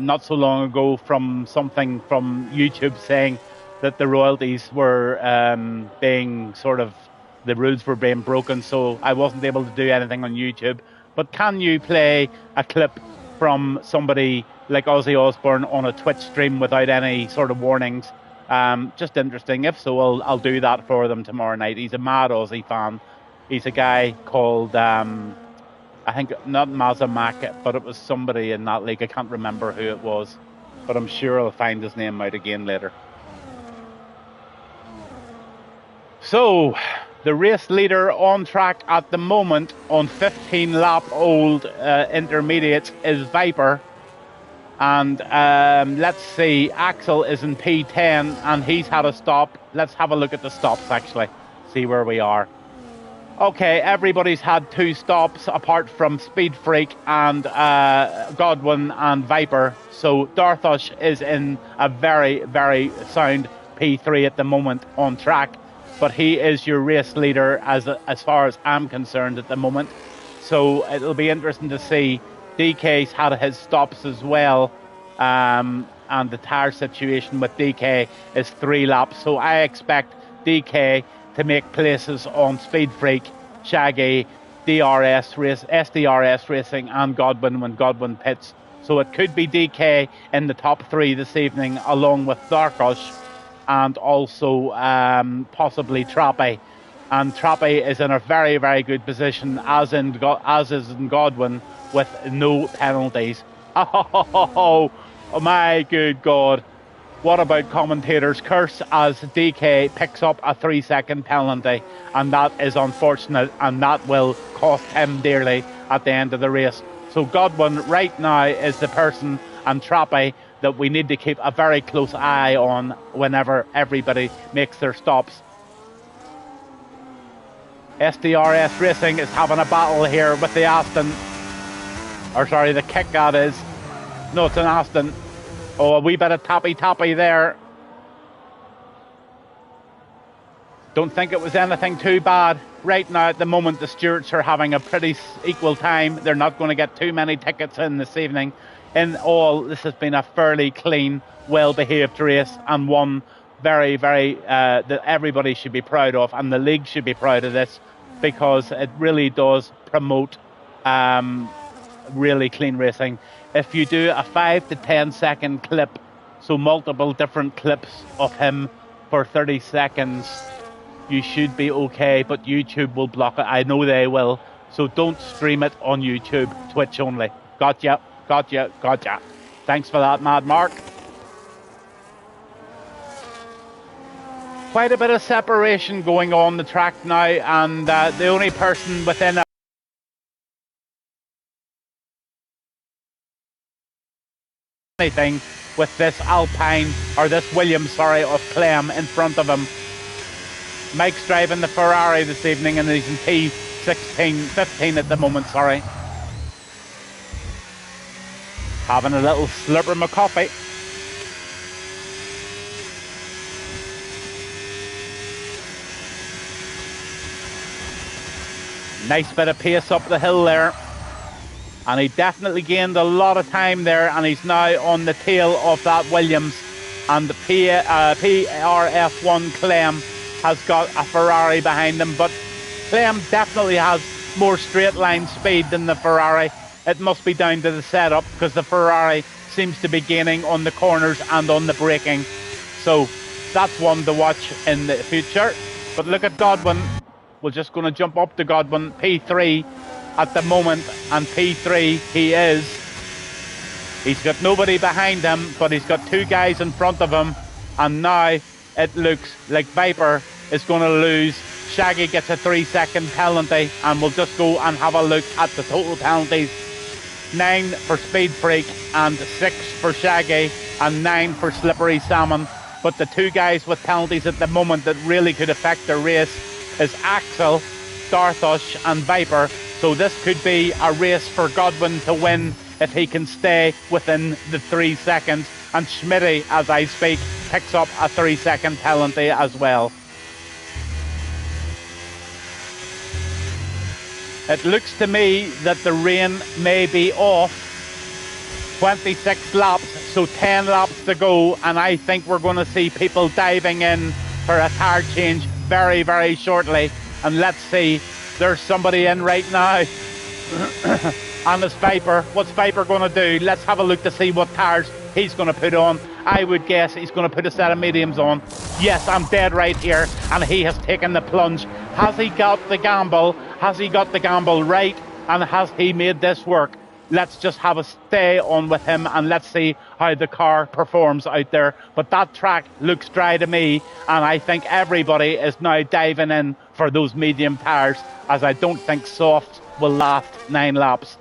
not so long ago from something from YouTube saying that the royalties were being the rules were being broken, so I wasn't able to do anything on YouTube. But can you play a clip from somebody like Ozzy Osbourne on a Twitch stream without any sort of warnings? Just interesting. If so, I'll do that for them tomorrow night. He's a mad Aussie fan. He's a guy called, I think, not Mazamak, but it was somebody in that league. I can't remember who it was, but I'm sure I'll find his name out again later. So, the race leader on track at the moment on 15-lap-old intermediates is Viper. And let's see, Axel is in P10 and he's had a stop. Let's have a look at the stops, actually, see where we are. Okay, everybody's had 2 stops apart from Speed Freak and Godwin and Viper. So Darthush is in a very, very sound P3 at the moment on track. But he is your race leader as far as I'm concerned at the moment. So it'll be interesting to see. DK's had his stops as well. And the tyre situation with DK is 3 laps. So I expect DK to make places on Speed Freak, Shaggy, SDRS Racing and Godwin when Godwin pits. So it could be DK in the top 3 this evening along with Darkosh and also possibly Trappy. And Trappy is in a very, very good position as is in Godwin with no penalties. Oh my good God. What about commentators' curse as DK picks up a 3-second penalty, and that is unfortunate, and that will cost him dearly at the end of the race. So Godwin right now is the person, and Trappy, that we need to keep a very close eye on whenever everybody makes their stops. SDRS Racing is having a battle here with the Aston. Or sorry, the kick that is. No, it's an Aston. Oh, a wee bit of tappy there. Don't think it was anything too bad. Right now, at the moment, the stewards are having a pretty equal time. They're not going to get too many tickets in this evening. In all, this has been a fairly clean, well-behaved race, and one very, very that everybody should be proud of, and the league should be proud of this, because it really does promote really clean racing. If you do a 5 to 10 second clip, so multiple different clips of him for 30 seconds, you should be okay, but YouTube will block it. I know they will. So don't stream it on YouTube, Twitch only. Gotcha. Thanks for that, Mad Mark. Quite a bit of separation going on the track now, and the only person within anything with this Alpine, or this Williams, of Clem in front of him. Mike's driving the Ferrari this evening and he's in P15 at the moment, Having a little slurp of my coffee. Nice bit of pace up the hill there. And he definitely gained a lot of time there, and he's now on the tail of that Williams. And the PRF1 Clem has got a Ferrari behind him, but Clem definitely has more straight line speed than the Ferrari. It must be down to the setup, because the Ferrari seems to be gaining on the corners and on the braking. So that's one to watch in the future. But look at Godwin. We're just going to jump up to Godwin, P3 at the moment, and P3 he is. He's got nobody behind him, but he's got two guys in front of him. And now it looks like Viper is going to lose. Shaggy gets a 3-second penalty, and we'll just go and have a look at the total penalties. 9 for Speed Freak and 6 for Shaggy and 9 for Slippery Salmon. But the two guys with penalties at the moment that really could affect the race is Axel, Darthush and Viper. So this could be a race for Godwin to win if he can stay within the 3 seconds. And Schmitty, as I speak, picks up a 3-second penalty as well. It looks to me that the rain may be off. 26 laps, so 10 laps to go, and I think we're going to see people diving in for a tyre change very, very shortly. And let's see, there's somebody in right now. And it's Viper. What's Viper going to do? Let's have a look to see what tyres he's going to put on. I would guess he's going to put a set of mediums on. Yes, I'm dead right here, and he has taken the plunge. Has he got the gamble? Has he got the gamble right? And has he made this work? Let's just have a stay on with him, and let's see how the car performs out there. But that track looks dry to me, and I think everybody is now diving in for those medium tyres, as I don't think softs will last 9 laps.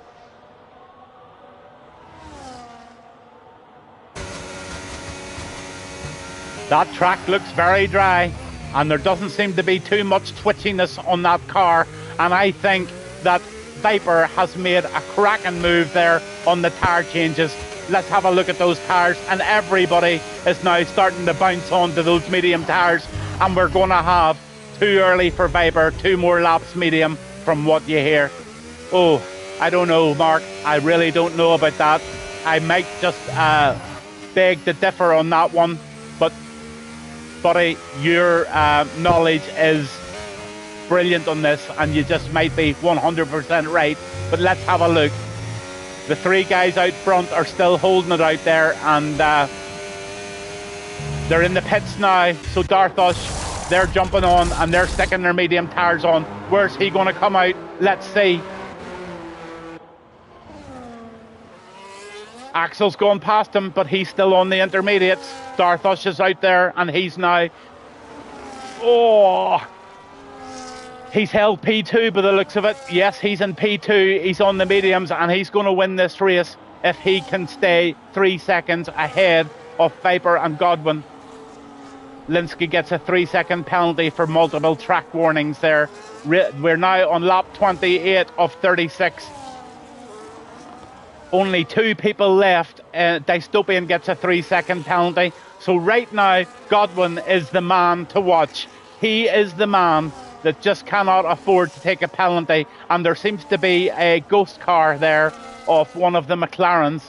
That track looks very dry, and there doesn't seem to be too much twitchiness on that car, and I think that Viper has made a cracking move there on the tyre changes. Let's have a look at those tyres, and everybody is now starting to bounce onto those medium tyres, and we're going to have too early for Viper, 2 more laps medium from what you hear. Oh, I don't know, Mark. I really don't know about that. I might just beg to differ on that one, but buddy, your knowledge is brilliant on this, and you just might be 100% right. But let's have a look. The 3 guys out front are still holding it out there, and they're in the pits now. So Darthush, they're jumping on and they're sticking their medium tyres on. Where's he going to come out? Let's see. Axel's gone past him, but he's still on the intermediates. Darthush is out there, and he's now... Oh! He's held P2 by the looks of it. Yes, he's in P2. He's on the mediums, and he's going to win this race if he can stay 3 seconds ahead of Viper and Godwin. Linsky gets a 3-second penalty for multiple track warnings there. We're now on lap 28 of 36. Only 2 people left. Dystopian gets a 3-second penalty. So right now, Godwin is the man to watch. He is the man that just cannot afford to take a penalty. And there seems to be a ghost car there of one of the McLarens.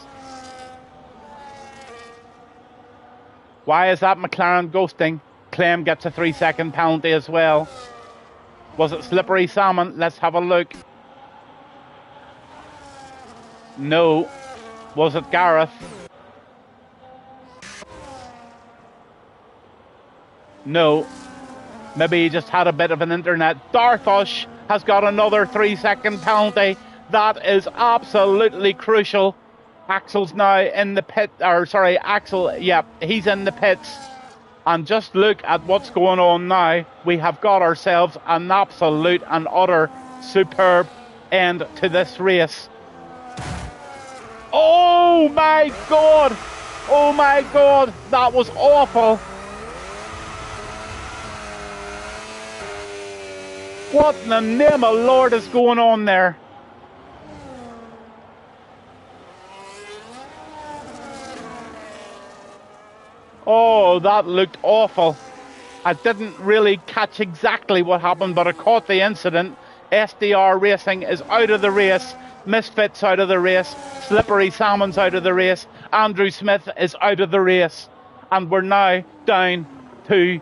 Why is that McLaren ghosting? Clem gets a 3-second penalty as well. Was it Slippery Salmon? Let's have a look. No. Was it Gareth? No. Maybe he just had a bit of an internet. Darthush has got another 3-second penalty. That is absolutely crucial. Axel's now in the pit, or sorry, Axel, yeah, he's in the pits. And just look at what's going on now. We have got ourselves an absolute and utter superb end to this race. Oh my God! Oh my God! That was awful! What in the name of Lord is going on there? Oh, that looked awful. I didn't really catch exactly what happened, but I caught the incident. SDR Racing is out of the race. Misfits out of the race. Slippery Salmon's out of the race. Andrew Smith is out of the race. And we're now down to,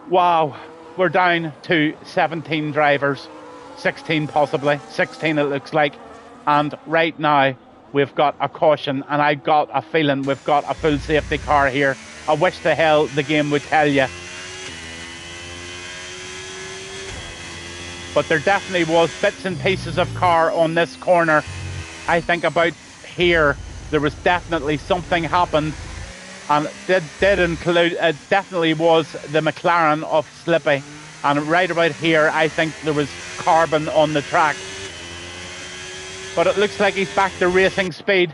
wow, we're down to 17 drivers. 16 possibly. 16 it looks like. And right now we've got a caution, and I got a feeling we've got a full safety car here. I wish the hell the game would tell you. But there definitely was bits and pieces of car on this corner. I think about here, there was definitely something happened, and it did include, it definitely was the McLaren of Slippy. And right about here, I think there was carbon on the track. But it looks like he's back to racing speed.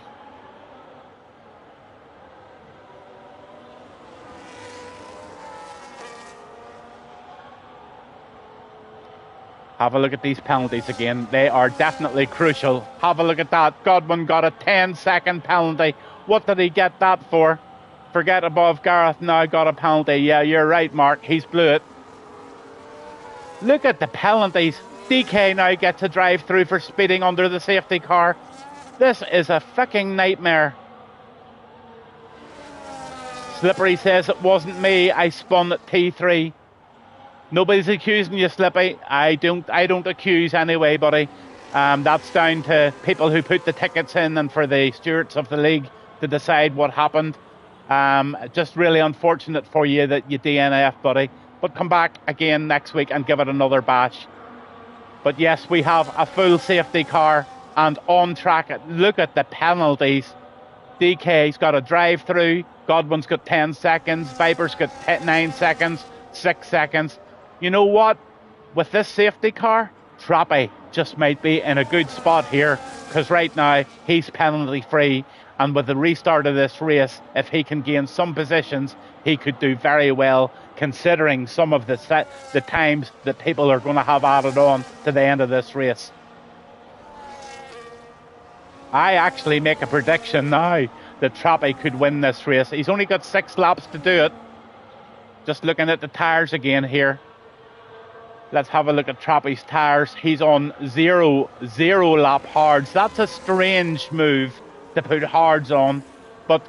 Have a look at these penalties again. They are definitely crucial. Have a look at that. Godwin got a 10-second penalty. What did he get that for? Forget above. Gareth now got a penalty. Yeah, you're right, Mark. He's blew it. Look at the penalties. DK now gets a drive through for speeding under the safety car. This is a fucking nightmare. Slippery says it wasn't me. I spun at T3. Nobody's accusing you, Slippy. I don't accuse anyway, buddy. That's down to people who put the tickets in and for the stewards of the league to decide what happened. Just really unfortunate for you that you DNF, buddy. But come back again next week and give it another bash. But yes, we have a full safety car and on track. Look at the penalties. DK's got a drive through. Godwin's got 10 seconds. Viper's got 9 seconds, 6 seconds. You know what? With this safety car, Trappy just might be in a good spot here, because right now he's penalty free, and with the restart of this race, if he can gain some positions, he could do very well, considering some of the times that people are going to have added on to the end of this race. I actually make a prediction now that Trappy could win this race. He's only got 6 laps to do it. Just looking at the tyres again here. Let's have a look at Trappy's tyres. He's on zero lap hards. That's a strange move to put hards on, but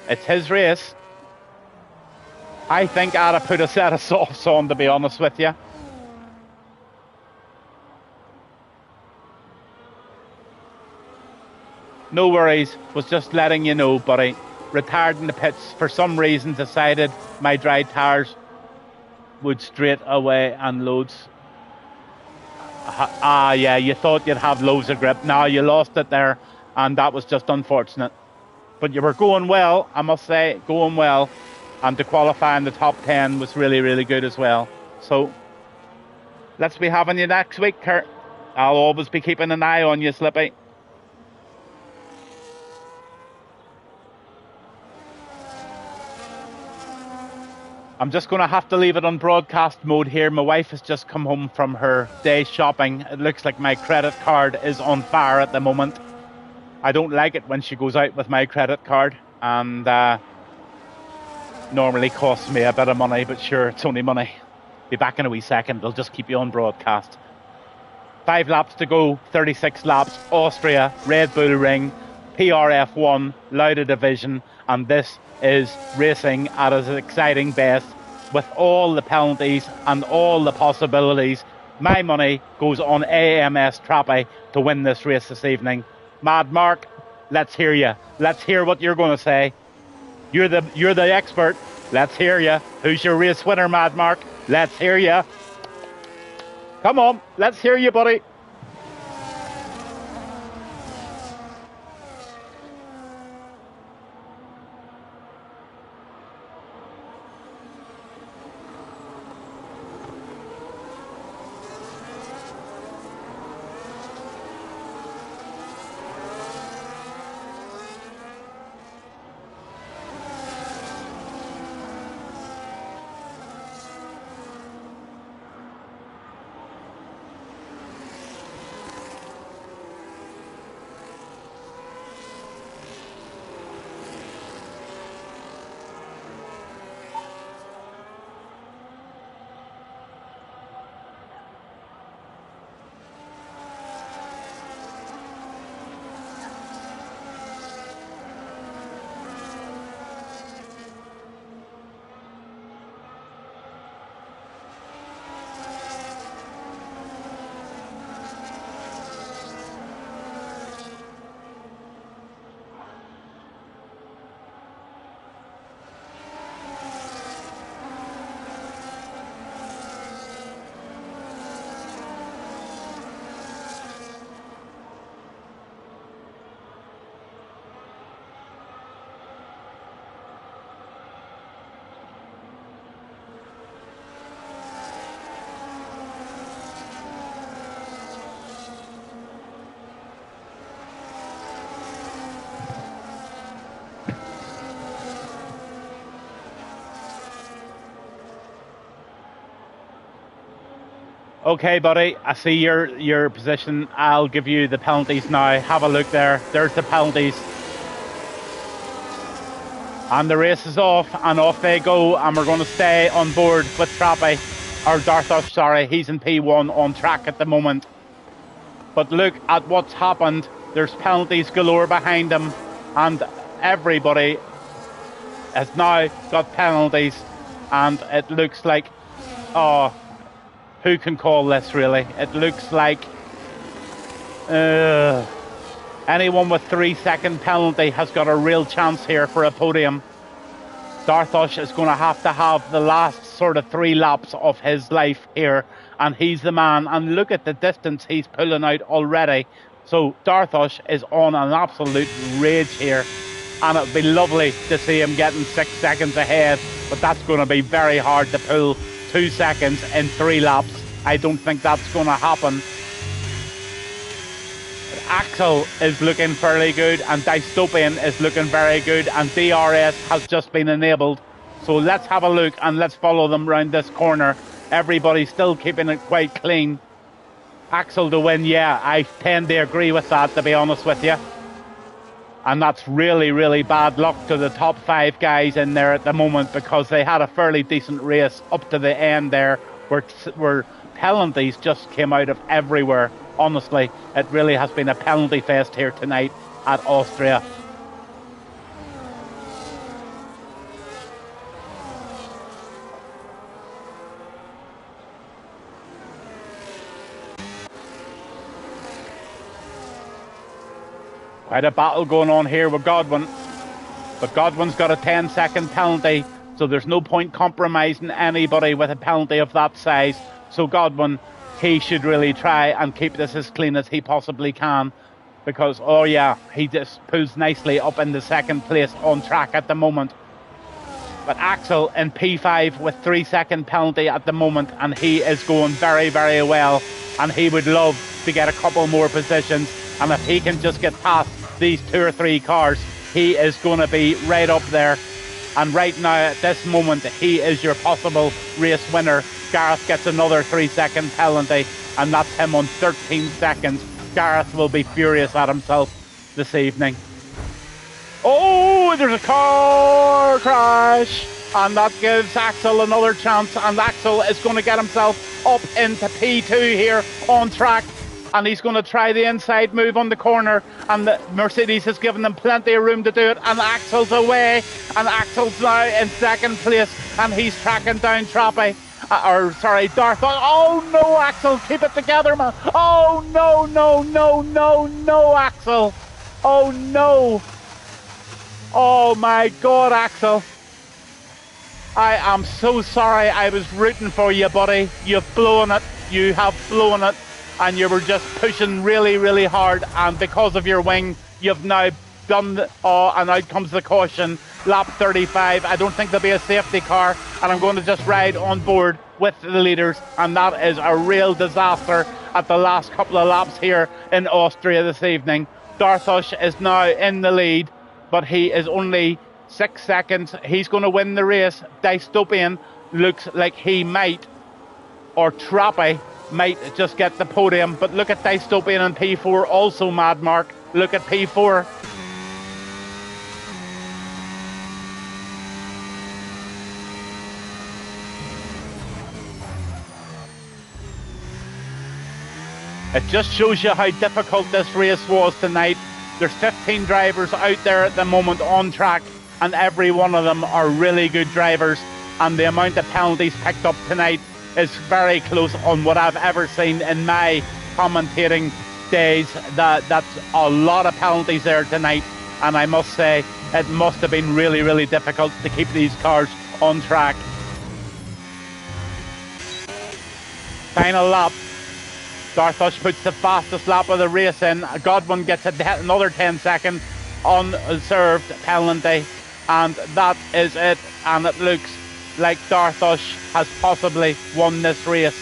it's his race. I think I'd have put a set of softs on, to be honest with you. No worries, was just letting you know, buddy. Retired in the pits, for some reason decided my dry tyres would straight away and loads. Yeah, you thought you'd have loads of grip. Now you lost it there, and that was just unfortunate. But you were going well, I must say, going well. And to qualify in the top 10 was really, really good as well. So, let's be having you next week, Kurt. I'll always be keeping an eye on you, Slippy. I'm just going to have to leave it on broadcast mode here. My wife has just come home from her day shopping. It looks like my credit card is on fire at the moment. I don't like it when she goes out with my credit card, and normally costs me a bit of money, but sure, it's only money. Be back in a wee second. They'll just keep you on broadcast. 5 laps to go, 36 laps, Austria, Red Bull Ring, PRF1, Lauda division, and this is racing at its exciting best with all the penalties and all the possibilities. My money goes on AMS Trappy to win this race this evening. Mad Mark, let's hear you. Let's hear what you're going to say. You're the expert. Let's hear you. Who's your race winner, Mad Mark? Let's hear you. Come on, let's hear you, buddy. Okay, buddy, I see your position. I'll give you the penalties now. Have a look there. There's the penalties. And the race is off, and off they go, and we're going to stay on board with Trappy, or Darthosh, sorry. He's in P1 on track at the moment. But look at what's happened. There's penalties galore behind him, and everybody has now got penalties, and it looks like, oh, who can call this really? It looks like anyone with 3-second penalty has got a real chance here for a podium. Darthosh is going to have the last sort of 3 laps of his life here, and he's the man. And look at the distance he's pulling out already. So Darthosh is on an absolute rage here, and it'd be lovely to see him getting 6 seconds ahead, but that's going to be very hard to pull 2 seconds in 3 laps. I don't think that's going to happen. Axel is looking fairly good, and Dystopian is looking very good, and DRS has just been enabled. So let's have a look and let's follow them round this corner. Everybody's still keeping it quite clean. Axel to win, yeah, I tend to agree with that, to be honest with you. And that's really, really bad luck to the top 5 guys in there at the moment, because they had a fairly decent race up to the end there, where penalties just came out of everywhere. Honestly, it really has been a penalty fest here tonight at Austria. Quite a battle going on here with Godwin. But Godwin's got a 10-second penalty, so there's no point compromising anybody with a penalty of that size. So Godwin, he should really try and keep this as clean as he possibly can, because, oh yeah, he just pulls nicely up in the 2nd place on track at the moment. But Axel in P5 with 3-second penalty at the moment, and he is going very, very well, and he would love to get a couple more positions, and if he can just get past these 2 or 3 cars, he is going to be right up there. And right now, at this moment, he is your possible race winner. Gareth gets another 3-second penalty, and that's him on 13 seconds. Gareth will be furious at himself this evening. Oh, there's a car crash, and that gives Axel another chance, and Axel is going to get himself up into P2 here on track. And he's going to try the inside move on the corner, and the Mercedes has given them plenty of room to do it, and Axel's away, and Axel's now in 2nd place, and he's tracking down Trappy, Darth. Oh no, Axel, keep it together, man. Oh no, no, no, no, no, Axel. Oh no. Oh my God, Axel. I am so sorry. I was rooting for you, buddy. You've blown it. You have blown it. And you were just pushing really, really hard, and because of your wing, you've now done and out comes the caution, lap 35. I don't think there'll be a safety car, and I'm going to just ride on board with the leaders, and that is a real disaster at the last couple of laps here in Austria this evening. Darthosh is now in the lead, but he is only 6 seconds. He's going to win the race. Dystopian looks like he might, or Trappy might just get the podium, but look at Dystopian in P4, also Mad Mark. Look at P4. It just shows you how difficult this race was tonight. There's 15 drivers out there at the moment on track, and every one of them are really good drivers, and the amount of penalties picked up tonight is very close on what I've ever seen in my commentating days. That's a lot of penalties there tonight, and I must say it must have been really, really difficult to keep these cars on track. Final lap. Darthosh puts the fastest lap of the race in. Godwin gets another 10 second unserved penalty, and that is it. And it looks like Darthosh has possibly won this race.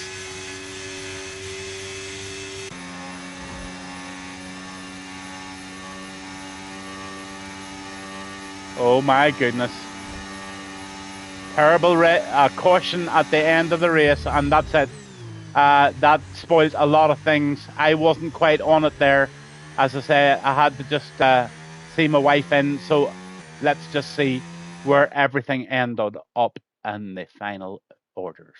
Oh my goodness. Terrible caution at the end of the race, and that's it. That spoils a lot of things. I wasn't quite on it there. As I say, I had to just see my wife in. So let's just see where everything ended up in the final orders.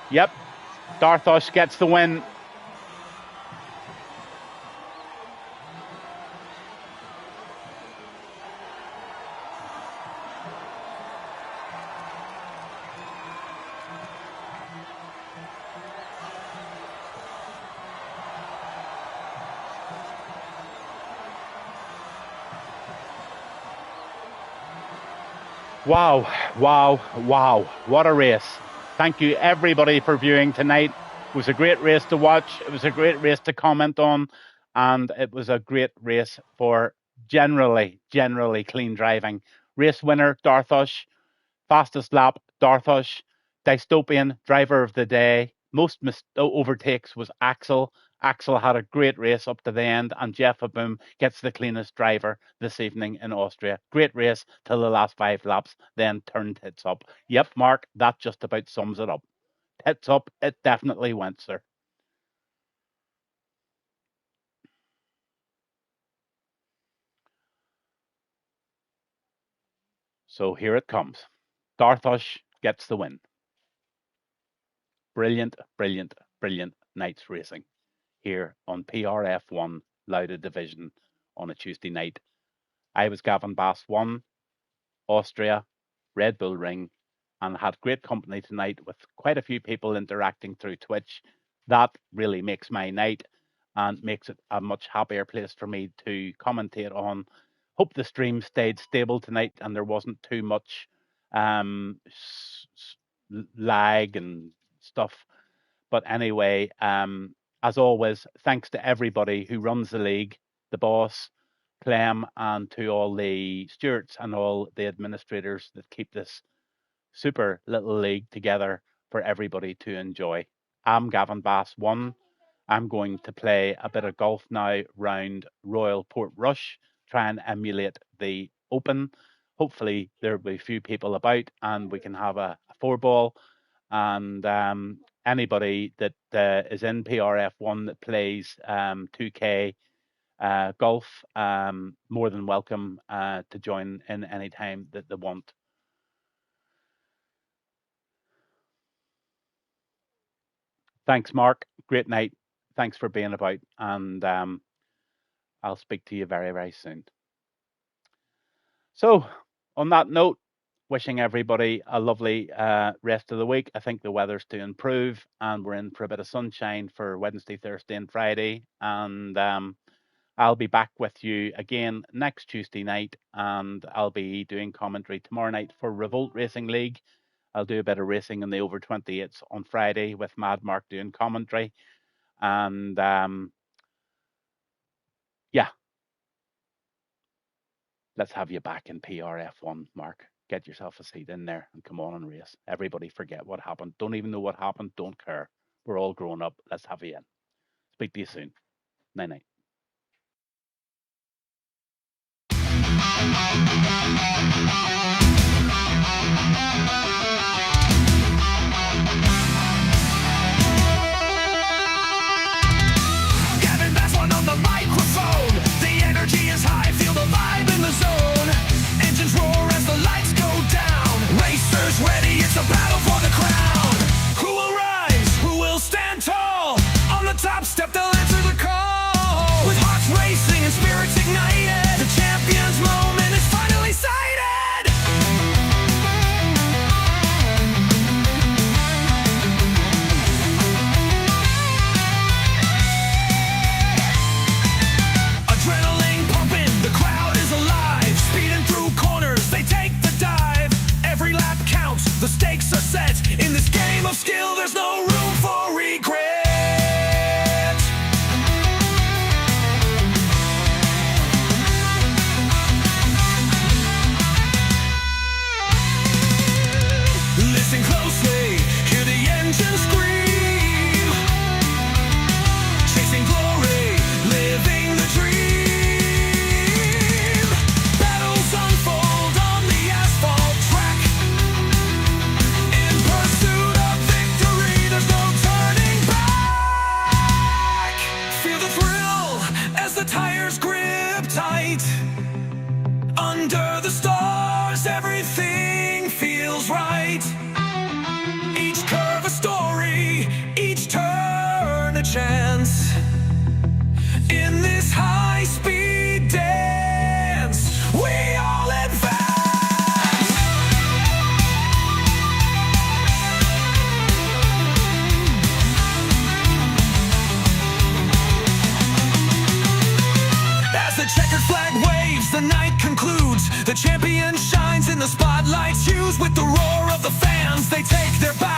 Yep, Darthosh gets the win. Wow, wow, wow. What a race. Thank you, everybody, for viewing tonight. It was a great race to watch. It was a great race to comment on. And it was a great race for generally clean driving. Race winner, Darthosh. Fastest lap, Darthosh. Dystopian, driver of the day. Most overtakes was Axel. Axel had a great race up to the end, and Jeff Aboom gets the cleanest driver this evening in Austria. Great race till the last 5 laps, then turned tits up. Yep, Mark, that just about sums it up. Tits up, it definitely went, sir. So here it comes. Darthosh gets the win. Brilliant, brilliant, brilliant night's racing here on PRF1 Lauda Division on a Tuesday night. I was Gavin Bass 1, Austria, Red Bull Ring, and had great company tonight with quite a few people interacting through Twitch. That really makes my night and makes it a much happier place for me to commentate on. Hope the stream stayed stable tonight and there wasn't too much lag and stuff. But anyway, as always, thanks to everybody who runs the league, the boss, Clem, and to all the stewards and all the administrators that keep this super little league together for everybody to enjoy. I'm Gavin Bass 1. I'm going to play a bit of golf now round Royal Portrush, try and emulate the Open. Hopefully there will be a few people about and we can have a 4-ball. And anybody that is in PRF1 that plays 2K golf, more than welcome to join in any time that they want. Thanks, Mark. Great night. Thanks for being about. And I'll speak to you very, very soon. So, on that note, wishing everybody a lovely rest of the week. I think the weather's to improve and we're in for a bit of sunshine for Wednesday, Thursday, and Friday. And I'll be back with you again next Tuesday night, and I'll be doing commentary tomorrow night for Revolt Racing League. I'll do a bit of racing in the over 28s on Friday with Mad Mark doing commentary. And yeah, let's have you back in PRF1, Mark. Get yourself a seat in there and come on and race. Everybody forget what happened. Don't even know what happened. Don't care. We're all grown up. Let's have you in. Speak to you soon. Night night. Gavin Bass one on the microphone. The energy is high, feel the vibe in the zone. Engines roar as the lights go down. Racers ready, it's a battle for the crown. Who will rise? Who will stand tall? On the top step, they'll answer the call. With hearts racing and spirits ignited, the champion's moment is finally sighted. Adrenaline pumping, the crowd is alive. Speeding through corners, they take the dive. Every lap counts, the stakes are set. In this game of skill, there's no room for regret. the tires grip tight. Under the stars, everything feels right. Each curve a story, each turn a chance. In this high-speed dance, we all advance. As the checkered flag waves, the night concludes. The champion shines in the spotlight's hues. With the roar of the fans, they take their bow.